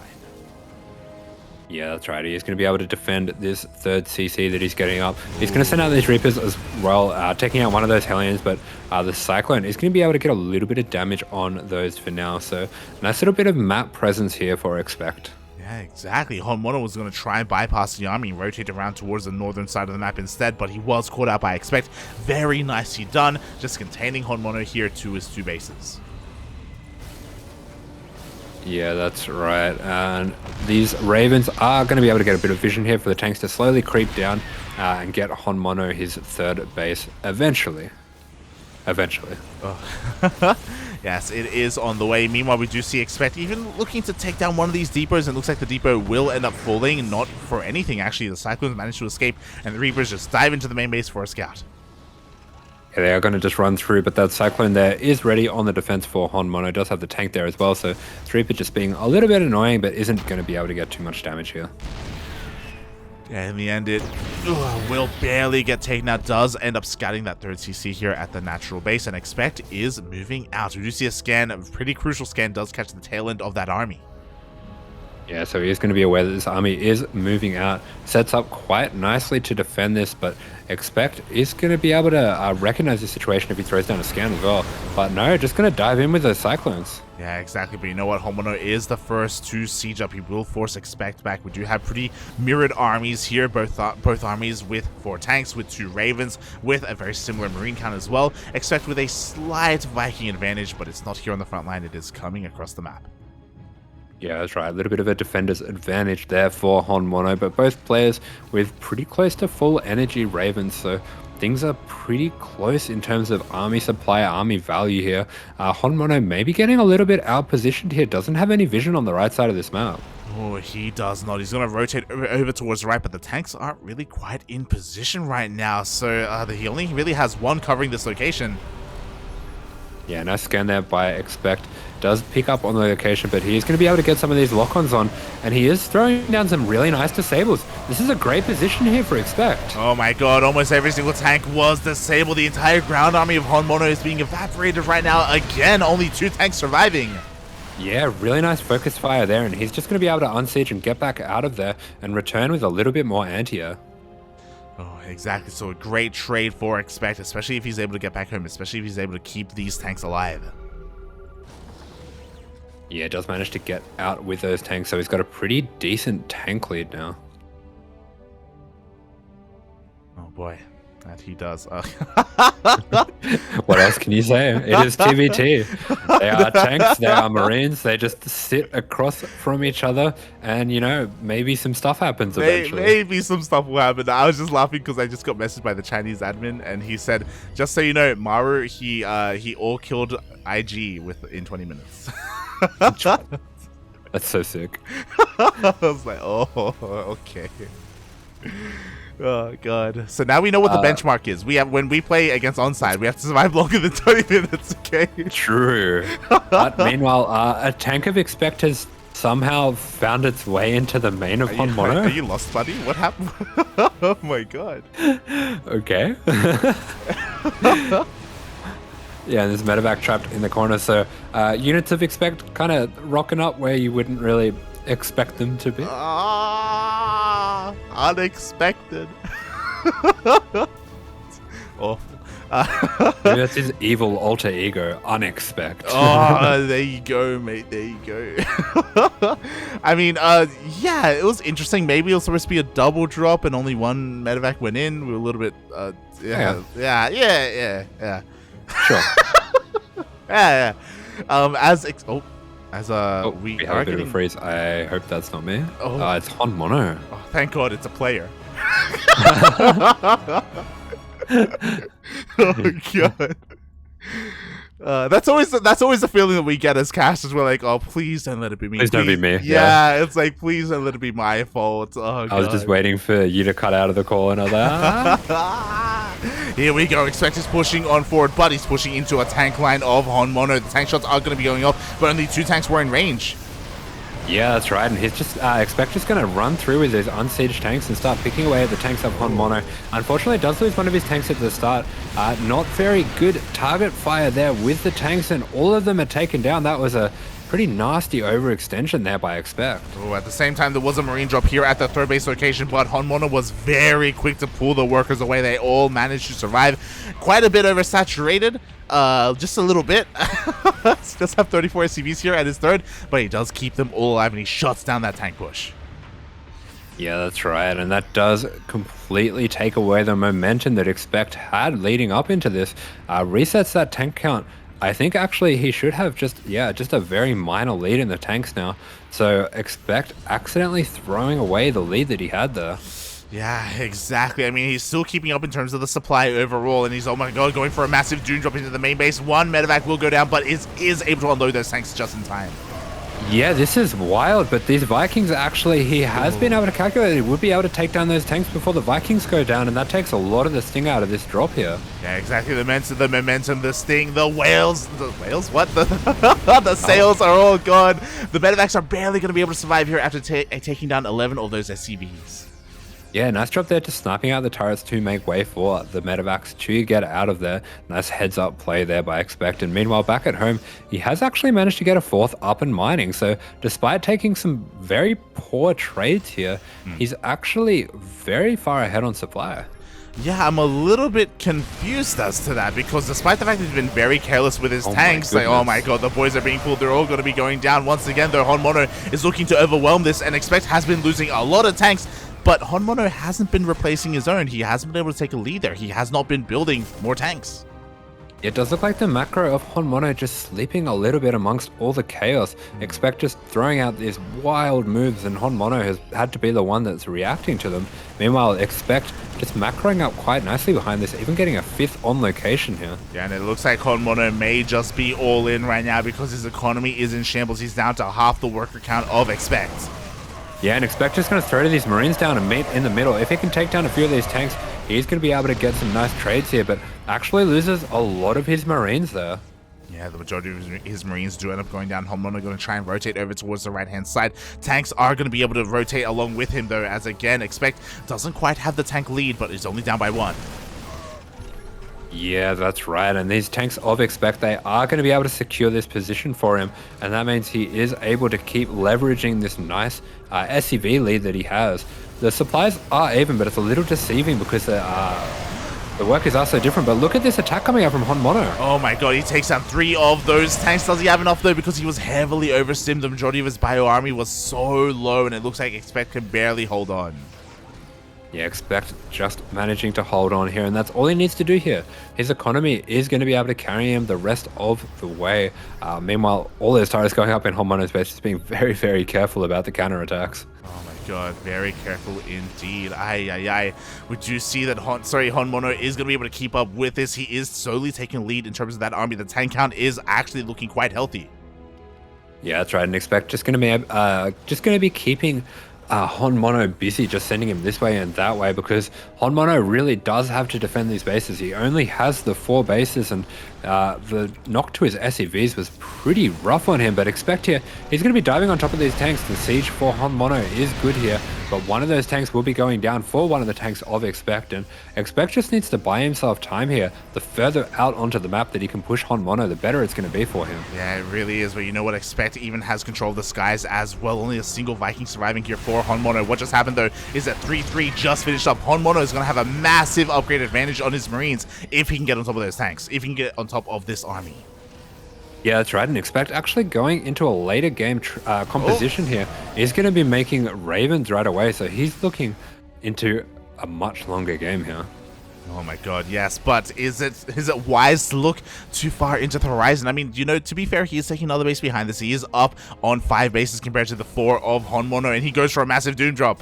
Yeah, that's right. He is going to be able to defend this 3rd CC that he's getting up. He's going to send out these Reapers as well, taking out one of those Hellions, but the Cyclone is going to be able to get a little bit of damage on those for now. So nice little bit of map presence here for ExpecT. Yeah, exactly. HonMonO was going to try and bypass the army and rotate around towards the northern side of the map instead, but he was caught out by ExpecT. Very nicely done, just containing HonMonO here to his 2 bases. Yeah, that's right. And these Ravens are going to be able to get a bit of vision here for the tanks to slowly creep down and get HonMonO his 3rd base eventually. Oh. Yes, it is on the way. Meanwhile, we do see ExpecT even looking to take down one of these depots, and it looks like the depot will end up falling, not for anything, actually. The Cyclones managed to escape, and the Reapers just dive into the main base for a scout. Yeah, they are going to just run through, but that Cyclone there is ready on the defense for HonMonO. Does have the tank there as well, so Reaper just being a little bit annoying, but isn't going to be able to get too much damage here. Yeah, in the end, it will barely get taken out. Does end up scouting that third CC here at the natural base, and ExpecT is moving out. We do see a scan, a pretty crucial scan, does catch the tail end of that army. Yeah, so he is going to be aware that this army is moving out. Sets up quite nicely to defend this, but ExpecT is going to be able to recognize the situation if he throws down a scan as well. But no, just going to dive in with those Cyclones. Yeah, exactly. But you know what? HonMonO is the first to siege up. He will force ExpecT back. We do have pretty mirrored armies here. Both armies with 4 tanks, with 2 Ravens, with a very similar Marine count as well. ExpecT with a slight Viking advantage, but it's not here on the front line. It is coming across the map. Yeah, that's right. A little bit of a defender's advantage there for HonMonO, but both players with pretty close to full energy Ravens, so things are pretty close in terms of army supply, army value here. HonMonO may be getting a little bit out-positioned here. Doesn't have any vision on the right side of this map. Oh, he does not. He's going to rotate over towards the right, but the tanks aren't really quite in position right now, so he only really has one covering this location. Yeah, nice scan there by ExpecT. Does pick up on the location, but he is going to be able to get some of these lock-ons on, and he is throwing down some really nice disables. This is a great position here for ExpecT. Oh my god, almost every single tank was disabled. The entire ground army of HonMonO is being evaporated right now. Again, only 2 tanks surviving. Yeah, really nice focus fire there, and he's just going to be able to unsiege and get back out of there and return with a little bit more anti-air. Oh, exactly. So a great trade for ExpecT, especially if he's able to get back home, especially if he's able to keep these tanks alive. Yeah, does manage to get out with those tanks, so he's got a pretty decent tank lead now. Oh boy, that he does. What else can you say? It is TvT. They are tanks, they are Marines, they just sit across from each other, and you know, maybe some stuff happens eventually. Maybe some stuff will happen. I was just laughing because I just got messaged by the Chinese admin, and he said, just so you know, Maru, he all killed IG in 20 minutes. That's so sick. I was like, oh, okay. Oh god. So now we know what the benchmark is. When we play against onside, we have to survive longer than 20 minutes, okay? True. But meanwhile, a tank of ExpecT has somehow found its way into the main of HonMonO. Are you lost, buddy? What happened? Oh my god. Okay. Yeah, and there's medevac trapped in the corner, so units of ExpecT kind of rocking up where you wouldn't really expect them to be. Unexpected. Oh. Maybe that's his evil alter ego, UnExpect. Oh, there you go, mate. There you go. I mean, yeah, it was interesting. Maybe it was supposed to be a double drop and only one medevac went in. We were a little bit, yeah. Sure. Yeah. We have a bit of a freeze. I hope that's not me. It's HonMonO. Oh, thank God, it's a player. Oh god. That's always the feeling that we get as casters. We're like, oh, please don't let it be me. Please don't be me. Yeah, it's like, please don't let it be my fault. Oh, God. I was just waiting for you to cut out of the call, and I was like, Here we go. ExpecT is pushing on forward, but he's pushing into a tank line of HonMonO. The tank shots are going to be going off, but only 2 tanks were in range. Yeah, that's right, and he's just ExpecT just going to run through with his unsieged tanks and start picking away at the tanks of HonMonO. Unfortunately, does lose one of his tanks at the start. Not very good target fire there with the tanks, and all of them are taken down. That was a pretty nasty overextension there by ExpecT. Oh, at the same time, there was a Marine drop here at the third base location, but HonMonO was very quick to pull the workers away. They all managed to survive. Quite a bit oversaturated. Just a little bit. Just have 34 SCVs here at his third, but he does keep them all alive, and he shuts down that tank push. Yeah, that's right, and that does completely take away the momentum that ExpecT had leading up into this. Resets that tank count. I think actually he should have just a very minor lead in the tanks now. So ExpecT accidentally throwing away the lead that he had there. Yeah, exactly. I mean, he's still keeping up in terms of the supply overall, and he's, oh my god, going for a massive Doom drop into the main base. One medevac will go down, but is able to unload those tanks just in time. Yeah, this is wild, but these Vikings actually, he has been able to calculate he would be able to take down those tanks before the Vikings go down, and that takes a lot of the sting out of this drop here. Yeah, exactly. The momentum, the sting, the whales, what? The sails are all gone. The medevacs are barely going to be able to survive here after taking down 11 of those SCVs. Yeah, nice job there just sniping out the turrets to make way for the medevacs to get out of there. Nice heads up play there by ExpecT. And meanwhile, back at home, he has actually managed to get a fourth up in mining. So despite taking some very poor trades here, he's actually very far ahead on supply. Yeah, I'm a little bit confused as to that, because despite the fact that he's been very careless with his tanks, like, oh my god, the boys are being pulled, they're all going to be going down once again, though HonMonO is looking to overwhelm this, and ExpecT has been losing a lot of tanks, but HonMonO hasn't been replacing his own. He hasn't been able to take a lead there. He has not been building more tanks. It does look like the macro of HonMonO just sleeping a little bit amongst all the chaos. ExpecT just throwing out these wild moves, and HonMonO has had to be the one that's reacting to them. Meanwhile, ExpecT just macroing up quite nicely behind this, even getting a 5th on location here. Yeah, and it looks like HonMonO may just be all in right now because his economy is in shambles. He's down to half the worker count of ExpecT. Yeah, and ExpecT just going to throw these Marines down and meet in the middle. If he can take down a few of these tanks, he's going to be able to get some nice trades here, but actually loses a lot of his Marines there. Yeah, the majority of his Marines do end up going down. HonMonO going to try and rotate over towards the right-hand side. Tanks are going to be able to rotate along with him, though, as again, ExpecT doesn't quite have the tank lead, but is only down by 1. Yeah, that's right. And these tanks of ExpecT, they are going to be able to secure this position for him. And that means he is able to keep leveraging this nice SCV lead that he has. The supplies are even, but it's a little deceiving because the workers are so different. But look at this attack coming out from HonMonO. Oh my god, he takes down 3 of those tanks. Does he have enough, though? Because he was heavily overstimmed. The majority of his bio army was so low, and it looks like ExpecT can barely hold on. Yeah, ExpecT just managing to hold on here, and that's all he needs to do here. His economy is going to be able to carry him the rest of the way. Meanwhile, all those turrets going up in HonMonO's base, just being very, very careful about the counterattacks. Oh my god, very careful indeed. We do see that HonMonO is going to be able to keep up with this. He is slowly taking lead in terms of that army. The tank count is actually looking quite healthy. Yeah, that's right. And ExpecT just going to be keeping HonMonO busy, just sending him this way and that way, because HonMonO really does have to defend these bases. He only has the 4 bases, and the knock to his SCVs was pretty rough on him. But ExpecT here, he's going to be diving on top of these tanks. The siege for HonMonO is good here, but one of those tanks will be going down for one of the tanks of ExpecT, and ExpecT just needs to buy himself time here. The further out onto the map that he can push HonMonO, the better it's going to be for him. Yeah, it really is. But you know what? ExpecT even has control of the skies as well. Only a single Viking surviving here for HonMonO. What just happened, though, is that 3-3 just finished up. HonMonO is going to have a massive upgrade advantage on his Marines if he can get on top of those tanks, if he can get on top of this army. Yeah, that's right. And ExpecT actually going into a later game composition here is going to be making Ravens right away. So he's looking into a much longer game here. Oh my god, yes, but is it wise to look too far into the horizon? I mean, you know, to be fair, he is taking another base behind this. He is up on 5 bases compared to the 4 of HonMonO, and he goes for a massive doom drop.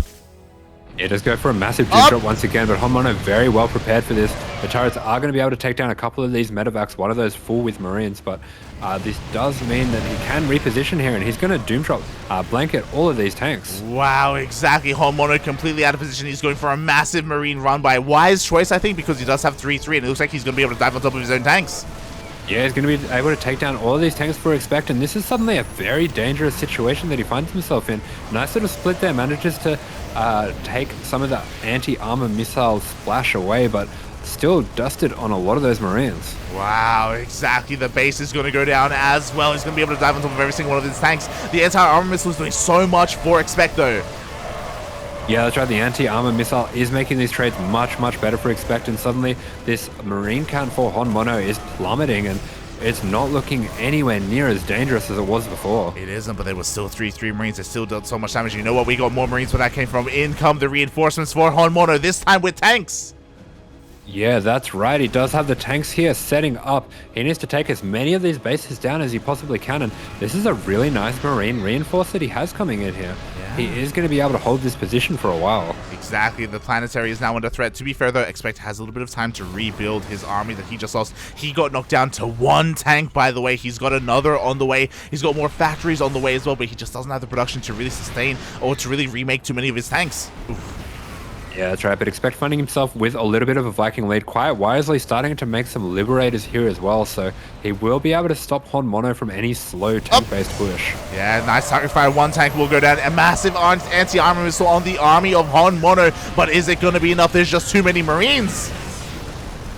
Yeah, just go for a massive doom drop once again, but HonMonO very well prepared for this. The turrets are going to be able to take down a couple of these medevacs, one of those full with Marines, but this does mean that he can reposition here, and he's going to doom drop, blanket all of these tanks. Wow, exactly. HonMonO completely out of position. He's going for a massive Marine run by wise choice, I think, because he does have 3-3, and it looks like he's going to be able to dive on top of his own tanks. Yeah, he's going to be able to take down all of these tanks for ExpecT, and this is suddenly a very dangerous situation that he finds himself in. Nice little split there, manages to take some of the anti-armor missile splash away, but still dusted on a lot of those Marines. Wow, exactly. The base is going to go down as well. He's going to be able to dive on top of every single one of his tanks. The anti-armor missile is doing so much for ExpecT, though. Yeah, that's right. The anti-armor missile is making these trades much, much better for ExpecT, and suddenly this Marine count for HonMonO is plummeting, and it's not looking anywhere near as dangerous as it was before. It isn't, but there was still 3-3 Marines. They still did so much damage. You know what? We got more Marines where that came from. In come the reinforcements for HonMonO, this time with tanks. Yeah, that's right. He does have the tanks here setting up. He needs to take as many of these bases down as he possibly can, and this is a really nice Marine reinforce that he has coming in here. Yeah. He is going to be able to hold this position for a while. Exactly. The planetary is now under threat. To be fair, though, ExpecT has a little bit of time to rebuild his army that he just lost. He got knocked down to 1 tank, by the way. He's got another on the way. He's got more factories on the way as well, but he just doesn't have the production to really sustain or to really remake too many of his tanks. Oof. Yeah, that's right, but ExpecT finding himself with a little bit of a Viking lead, quite wisely starting to make some Liberators here as well, so he will be able to stop HonMonO from any slow tank-based push. Yeah, nice target fire. One tank will go down. A massive anti-armor missile on the army of HonMonO, but is it going to be enough? There's just too many Marines.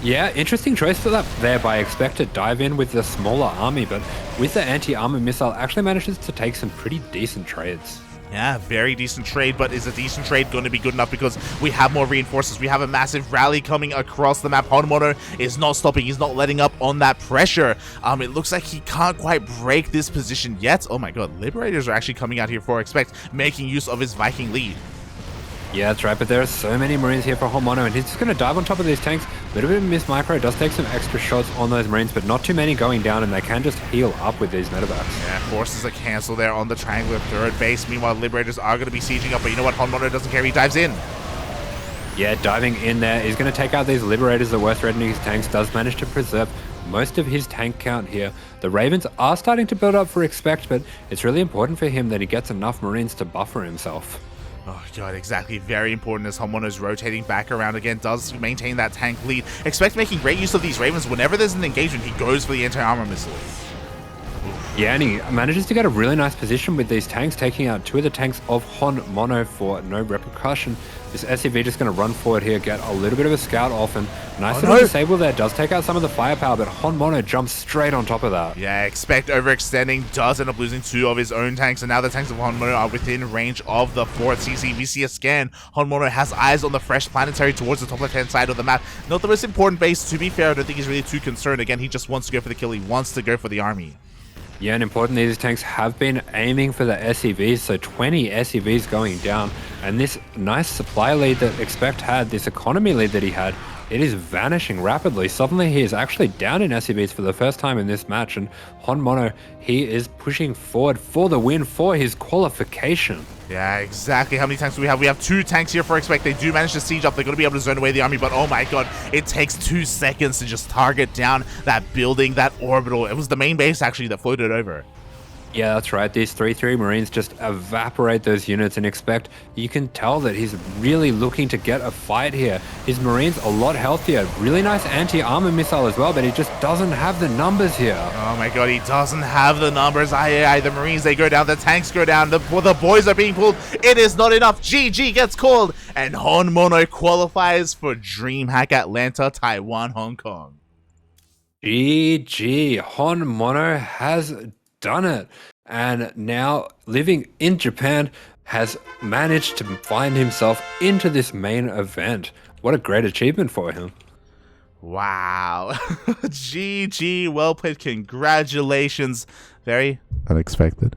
Yeah, interesting choice for that there by ExpecT to dive in with the smaller army, but with the anti-armor missile actually manages to take some pretty decent trades. Yeah, very decent trade, but is a decent trade going to be good enough because we have more reinforcements? We have a massive rally coming across the map. HonMonO is not stopping. He's not letting up on that pressure. It looks like he can't quite break this position yet. Oh my god, Liberators are actually coming out here for ExpecT, making use of his Viking lead. Yeah, that's right, but there are so many Marines here for HonMonO, and he's just going to dive on top of these tanks. A little bit of miss micro, does take some extra shots on those Marines, but not too many going down, and they can just heal up with these medevacs. Yeah, forces a cancel there on the triangular third base. Meanwhile, Liberators are going to be sieging up, but you know what? HonMonO doesn't care. He dives in. Yeah, diving in there. He's going to take out these Liberators, the worst threat in his tanks, does manage to preserve most of his tank count here. The Ravens are starting to build up for ExpecT, but it's really important for him that he gets enough Marines to buffer himself. Oh god, exactly. Very important as HonMonO is rotating back around again, does maintain that tank lead. ExpecT making great use of these Ravens. Whenever there's an engagement, he goes for the anti-armor missile. Yeah, and he manages to get a really nice position with these tanks, taking out two of the tanks of HonMonO for no repercussion. This SCV just going to run forward here, get a little bit of a scout off, and nice little disable there. Does take out some of the firepower, but HonMonO jumps straight on top of that. Yeah, ExpecT overextending, does end up losing two of his own tanks, and now the tanks of HonMonO are within range of the 4th CC. We see a scan. HonMonO has eyes on the fresh planetary towards the top left-hand side of the map. Not the most important base, to be fair. I don't think he's really too concerned. Again, he just wants to go for the kill. He wants to go for the army. Yeah, and importantly, these tanks have been aiming for the SCVs, so 20 SCVs going down. And this nice supply lead that ExpecT had, this economy lead that he had, it is vanishing rapidly. Suddenly, he is actually down in SCVs for the first time in this match. And HonMonO, he is pushing forward for the win for his qualification. Yeah, exactly. How many tanks do we have? We have 2 tanks here for ExpecT. They do manage to siege up. They're going to be able to zone away the army, but oh my god, it takes 2 seconds to just target down that building, that orbital. It was the main base, actually, that floated over. Yeah, that's right. These 3-3 Marines just evaporate those units, and ExpecT, you can tell that he's really looking to get a fight here. His Marines a lot healthier. Really nice anti-armor missile as well, but he just doesn't have the numbers here. Oh my god, he doesn't have the numbers. The Marines, they go down. The tanks go down. The boys are being pulled. It is not enough. GG gets called, and HonMonO qualifies for DreamHack Atlanta, Taiwan, Hong Kong. GG. HonMonO has done it, and now living in Japan has managed to find himself into this main event. What a great achievement for him. Wow. GG, well played, congratulations. Very unexpected.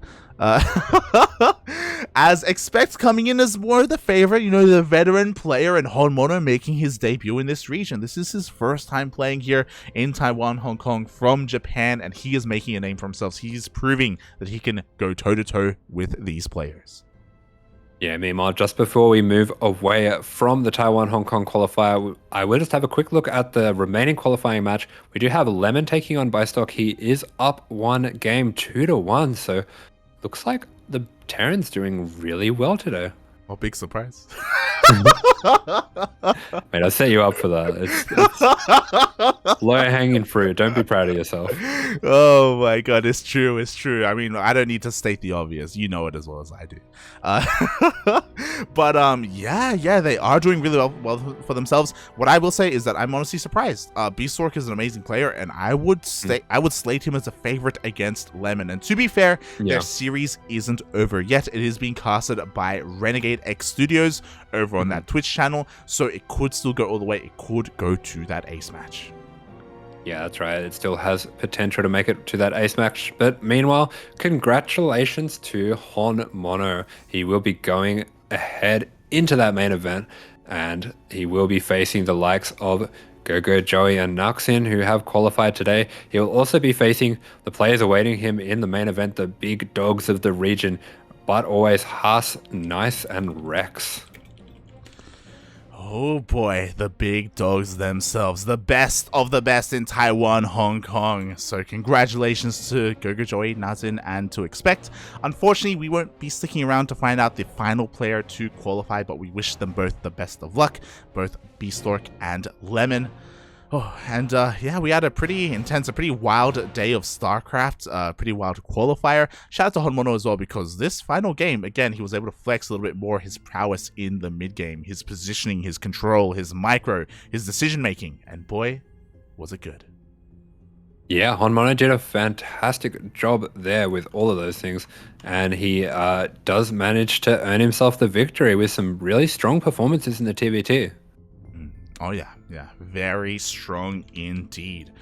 As ExpecT coming in as more the favorite, you know, the veteran player, and HonMonO making his debut in this region. This is his first time playing here in Taiwan, Hong Kong from Japan, and he is making a name for himself. He's proving that he can go toe-to-toe with these players. Yeah, meanwhile, just before we move away from the Taiwan-Hong Kong qualifier, I will just have a quick look at the remaining qualifying match. We do have Lemon taking on Bystock. He is up 1 game, 2-1, so looks like the Terran's doing really well today. Oh, big surprise. Mate, I set you up for that. It's low-hanging fruit. Don't be proud of yourself. Oh my god, it's true, it's true. I mean, I don't need to state the obvious. You know it as well as I do. But yeah, they are doing really well for themselves. What I will say is that I'm honestly surprised. Beastork is an amazing player, and I would slate him as a favorite against Lemon. And to be fair, their series isn't over yet. It is being casted by Renegade X Studios over on that Twitch channel, so it could still go all the way. It could go to that ace match. Yeah, that's right. It still has potential to make it to that ace match. But meanwhile, congratulations to HonMonO. He will be going ahead into that main event, and he will be facing the likes of Gogo, Joey, and Naxin, who have qualified today. He will also be facing the players awaiting him in the main event, the big dogs of the region, but always Haas, Nice, and Rex. Oh boy, the big dogs themselves, the best of the best in Taiwan, Hong Kong. So congratulations to GoGoJoy, Nazin, and to ExpecT. Unfortunately, we won't be sticking around to find out the final player to qualify, but we wish them both the best of luck, both Beastork and Lemon. Oh, and yeah, we had a pretty intense, a pretty wild day of StarCraft, pretty wild qualifier. Shout out to HonMonO as well, because this final game, again, he was able to flex a little bit more his prowess in the mid game, his positioning, his control, his micro, his decision making, and boy, was it good. Yeah, HonMonO did a fantastic job there with all of those things, and he does manage to earn himself the victory with some really strong performances in the TvT. Oh yeah, very strong indeed.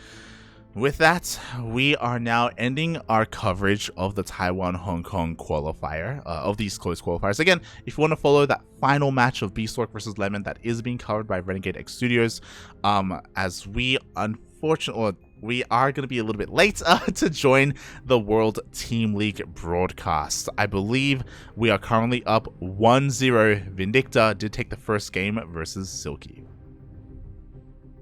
With that, we are now ending our coverage of the Taiwan-Hong Kong qualifier, of these close qualifiers. Again, if you want to follow that final match of Beastork versus Lemon, that is being covered by Renegade X Studios, as we unfortunately, we are going to be a little bit late to join the World Team League broadcast. I believe we are currently up 1-0. Vindicta did take the first game versus Silky.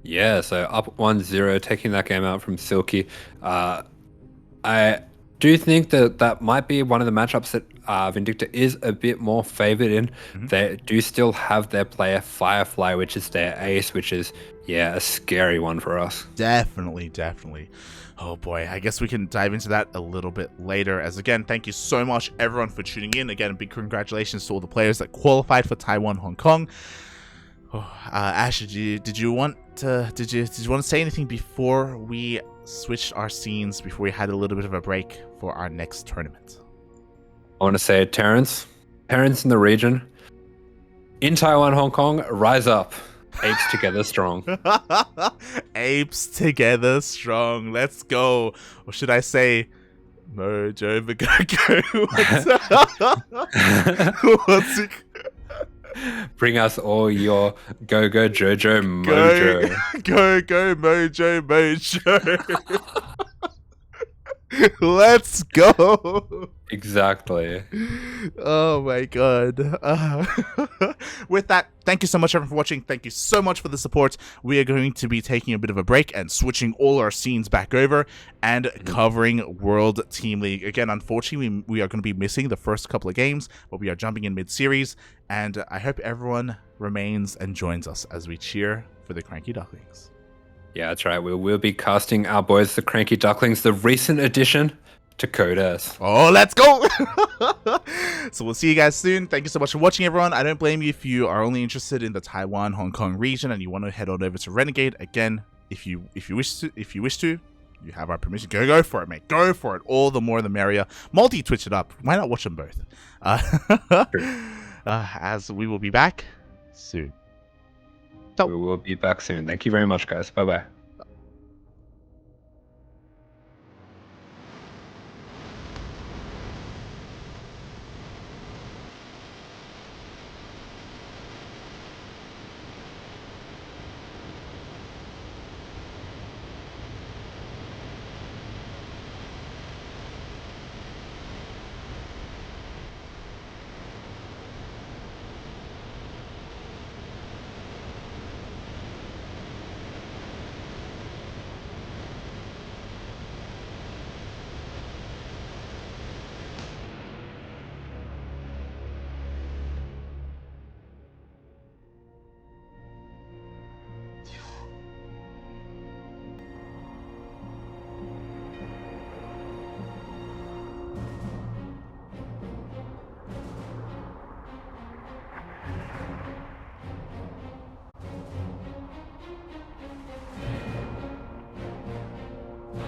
Yeah, so up 1-0, taking that game out from Silky. I do think that that might be one of the matchups that Vindicta is a bit more favored in. They do still have their player Firefly, which is their ace, which is, yeah, a scary one for us. Definitely. Oh boy, I guess we can dive into that a little bit later. As again, thank you so much everyone for tuning in. Again, a big congratulations to all the players that qualified for Taiwan, Hong Kong. Oh, Asher, did you want to say anything before we switched our scenes, before we had a little bit of a break for our next tournament? I want to say, Terrence in the region, in Taiwan, Hong Kong, rise up. Apes together strong. Apes together strong. Let's go. Or should I say, Mojo Magogo? What's it? Bring us all your go Jojo mojo. Go mojo. Let's go. Exactly. Oh my god. With that, thank you so much everyone for watching. Thank you so much for the support. We are going to be taking a bit of a break and switching all our scenes back over and covering World Team League. Again, unfortunately, we are going to be missing the first couple of games, but we are jumping in mid-series, and I hope everyone remains and joins us as we cheer for the CranKy Ducklings. Yeah, that's right. We will be casting our boys, the CranKy Ducklings, the recent addition to Code S. Oh, let's go! So we'll see you guys soon. Thank you so much for watching, everyone. I don't blame you if you are only interested in the Taiwan, Hong Kong region and you want to head on over to Renegade. Again, if you wish to, you have our permission. Go for it, mate. Go for it. All the more the merrier. Multi-twitch it up. Why not watch them both? As we will be back soon. We will be back soon. Thank you very much, guys. Bye-bye.